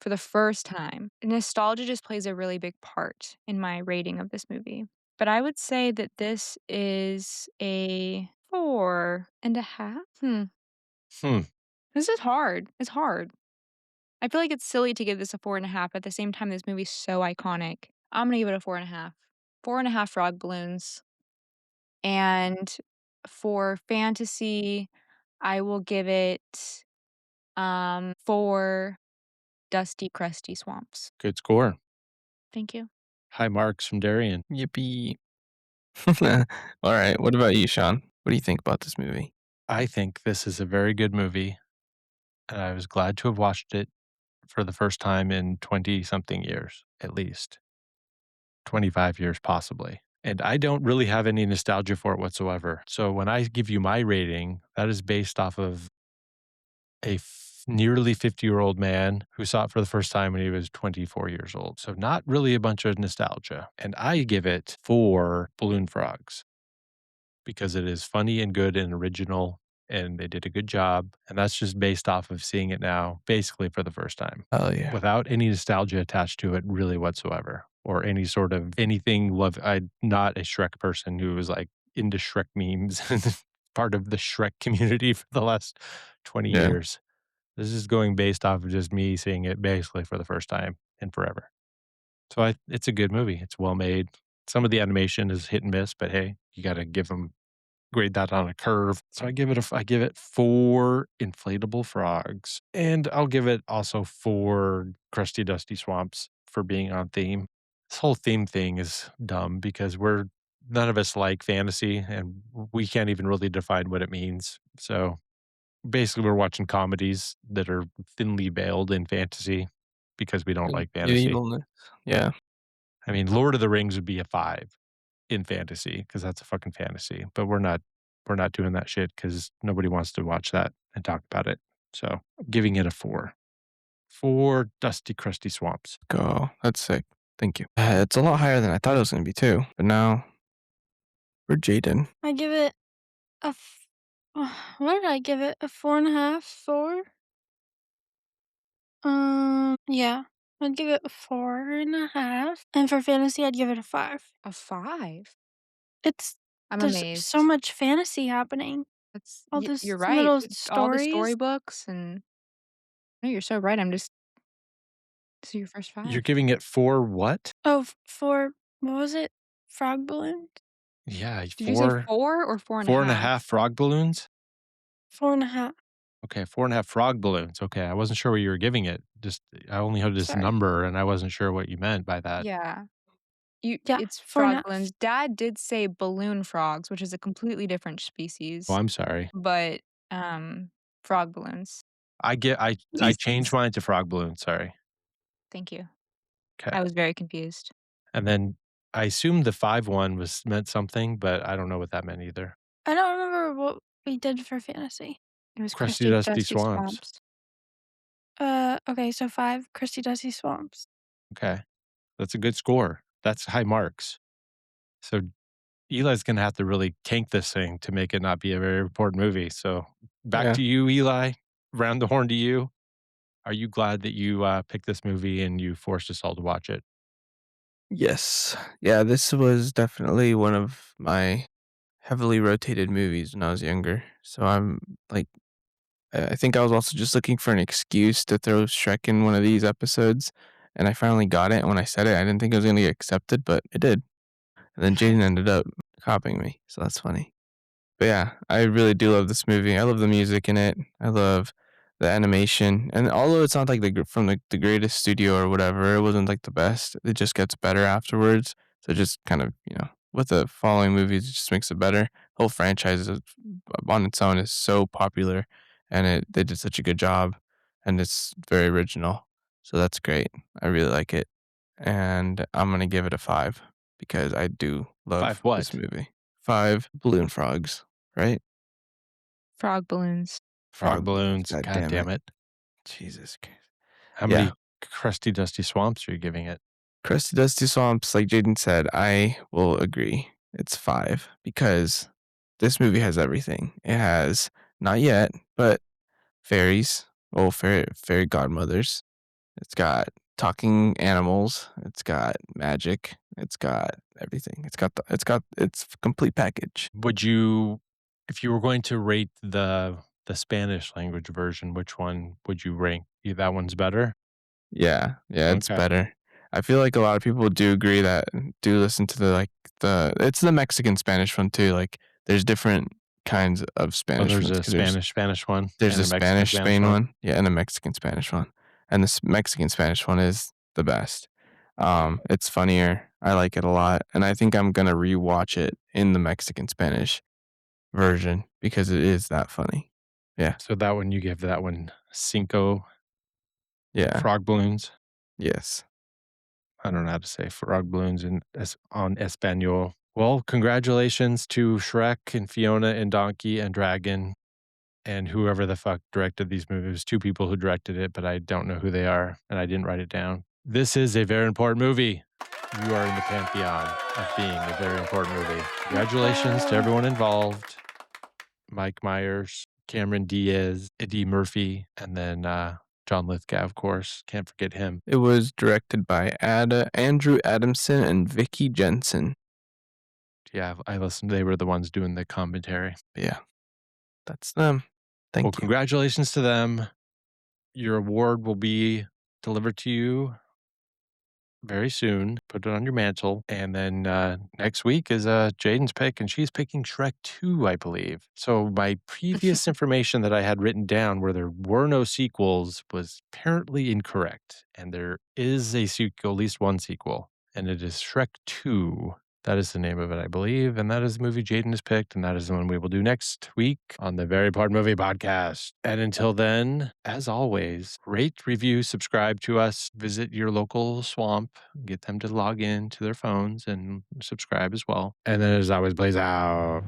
for the first time, nostalgia just plays a really big part in my rating of this movie. But I would say that this is a 4.5. Hmm. This is hard. It's hard. I feel like it's silly to give this a 4.5. At the same time, this movie's so iconic. I'm gonna give it a 4.5. 4.5 frog balloons. And for fantasy, I will give it 4 dusty, crusty swamps. Good score. Thank you. High marks from Darian. Yippee. All right. What about you, Sean? What do you think about this movie? I think this is a very good movie, and I was glad to have watched it for the first time in 20 something years, at least. 25 years possibly. And I don't really have any nostalgia for it whatsoever. So when I give you my rating, that is based off of nearly 50-year-old man who saw it for the first time when he was 24 years old. So not really a bunch of nostalgia. And I give it 4 balloon frogs because it is funny and good and original and they did a good job. And that's just based off of seeing it now, basically for the first time, Oh yeah. without any nostalgia attached to it really whatsoever or any sort of anything love. I'm not a Shrek person who was like into Shrek memes and part of the Shrek community for the last 20 Yeah. years. This is going based off of just me seeing it basically for the first time in forever. So it's a good movie. It's well made. Some of the animation is hit and miss, but hey, you got to give them grade that on a curve. So I give it 4 inflatable frogs, and I'll give it also 4 crusty dusty swamps for being on theme. This whole theme thing is dumb because none of us like fantasy, and we can't even really define what it means. So basically, we're watching comedies that are thinly veiled in fantasy because we don't like fantasy. Medievalness. Yeah. I mean, Lord of the Rings would be a 5 in fantasy because that's a fucking fantasy, but we're not doing that shit because nobody wants to watch that and talk about it. So I'm giving it a 4. 4 dusty, crusty swamps. Go. That's sick. Thank you. It's a lot higher than I thought it was going to be too. But now we're Jaden. I give it a. What did I give it? A 4.5? 4? Yeah. I'd give it a 4.5. And for fantasy, I'd give it a 5. A 5? I'm There's so amazed. much fantasy happening. That's All this you're right. little All the stories. storybooks and No, you're so right. This is your first You're 5. giving it 4 what? Oh, for what was it? Frog balloons? Yeah, Did you say 4 4 or 4.5 4.5? frog balloons? 4.5. Okay, 4.5 frog balloons. Okay, I wasn't sure what you were giving it. Just I only heard this Sorry. number, and I wasn't sure what you meant by that. Yeah. Yeah, It's frog 4.5. balloons. Dad did say balloon frogs, which is a completely different Oh, species, I'm sorry. but, frog balloons. I changed mine to frog balloons, sorry. Thank you. Okay. I was very confused. And then I assumed the 5 one was meant something, but I don't know what that meant either. I don't remember what we did for fantasy. It was Crusty, crusty, dusty dusty swamps. swamps. Okay, so 5, Christy Dusty Swamps. Okay. That's a good score. That's high marks. So Eli's gonna have to really tank this thing to make it not be a very important movie. So back Yeah. to you, Eli. Round the horn to you. Are you glad that you picked this movie and you forced us all to watch it? Yes. Yeah, this was definitely one of my heavily rotated movies when I was younger. So I'm like, I think I was also just looking for an excuse to throw Shrek in one of these episodes, and I finally got it. And when I said it, I didn't think it was going to get accepted, but it did. And then Jaden ended up copying me, so that's funny. But yeah, I really do love this movie. I love the music in it. I love the animation, and although it's not like from the greatest studio or whatever, it wasn't like the best. It just gets better afterwards. So it just kind of with the following movies, it just makes it better. The whole franchise on its own is so popular, and they did such a good job, and it's very original. So that's great. I really like it, and I'm gonna give it a 5 because I do 5 love this what? movie. 5 balloon frogs, right? Frog balloons. Frog Frog balloons. balloons. God God damn damn it. it. Jesus Christ. How Yeah. many crusty, dusty swamps are you giving it? Crusty Dusty Swamps, like Jaden said, I will agree. It's 5 because this movie has everything. It has not yet, but fairies, fairy godmothers. It's got talking animals. It's got magic. It's got everything. It's a complete package. Would you, if you were going to rate the Spanish language version, which one would you rank? That one's better? Yeah, it's Okay. better. I feel like a lot of people do agree that do listen to it's the Mexican Spanish one too. Like there's different kinds of Oh, Spanish there's ones a 'cause Spanish one there's and a a Mexican Spanish Spanish Spain one. one, yeah, and a Mexican Spanish one, and the Mexican Spanish one is the best. It's funnier. I like it a lot, and I think I'm gonna rewatch it in the Mexican Spanish version because it is that funny. Yeah, So that one, you give that one cinco yeah, frog balloons. yes. I don't know how to say frog balloons on Espanol. Well, congratulations to Shrek and Fiona and Donkey and Dragon and whoever the fuck directed these movies. 2 people who directed it, but I don't know who they are, and I didn't write it down. This is a very important movie. You are in the pantheon of being a very important movie. Congratulations to everyone involved. Mike Myers, Cameron Diaz, Eddie Murphy, and then John Lithgow, of course. Can't forget him. It was directed by Andrew Adamson and Vicky Jensen. Yeah, I listened. They were the ones doing the commentary. Yeah, that's them. Well, Thank you. congratulations to them. Your award will be delivered to you very soon. Put it on your mantle. And then next week is Jaden's pick, and she's picking Shrek 2, I believe. So my previous information that I had written down where there were no sequels was apparently incorrect. And there is a sequel, at least one sequel, and it is Shrek 2. That is the name of it, I believe. And that is the movie Jaden has picked. And that is the one we will do next week on the Very Part Movie Podcast. And until then, as always, rate, review, subscribe to us, visit your local swamp, get them to log in to their phones and subscribe as well. And then, as always, blaze out.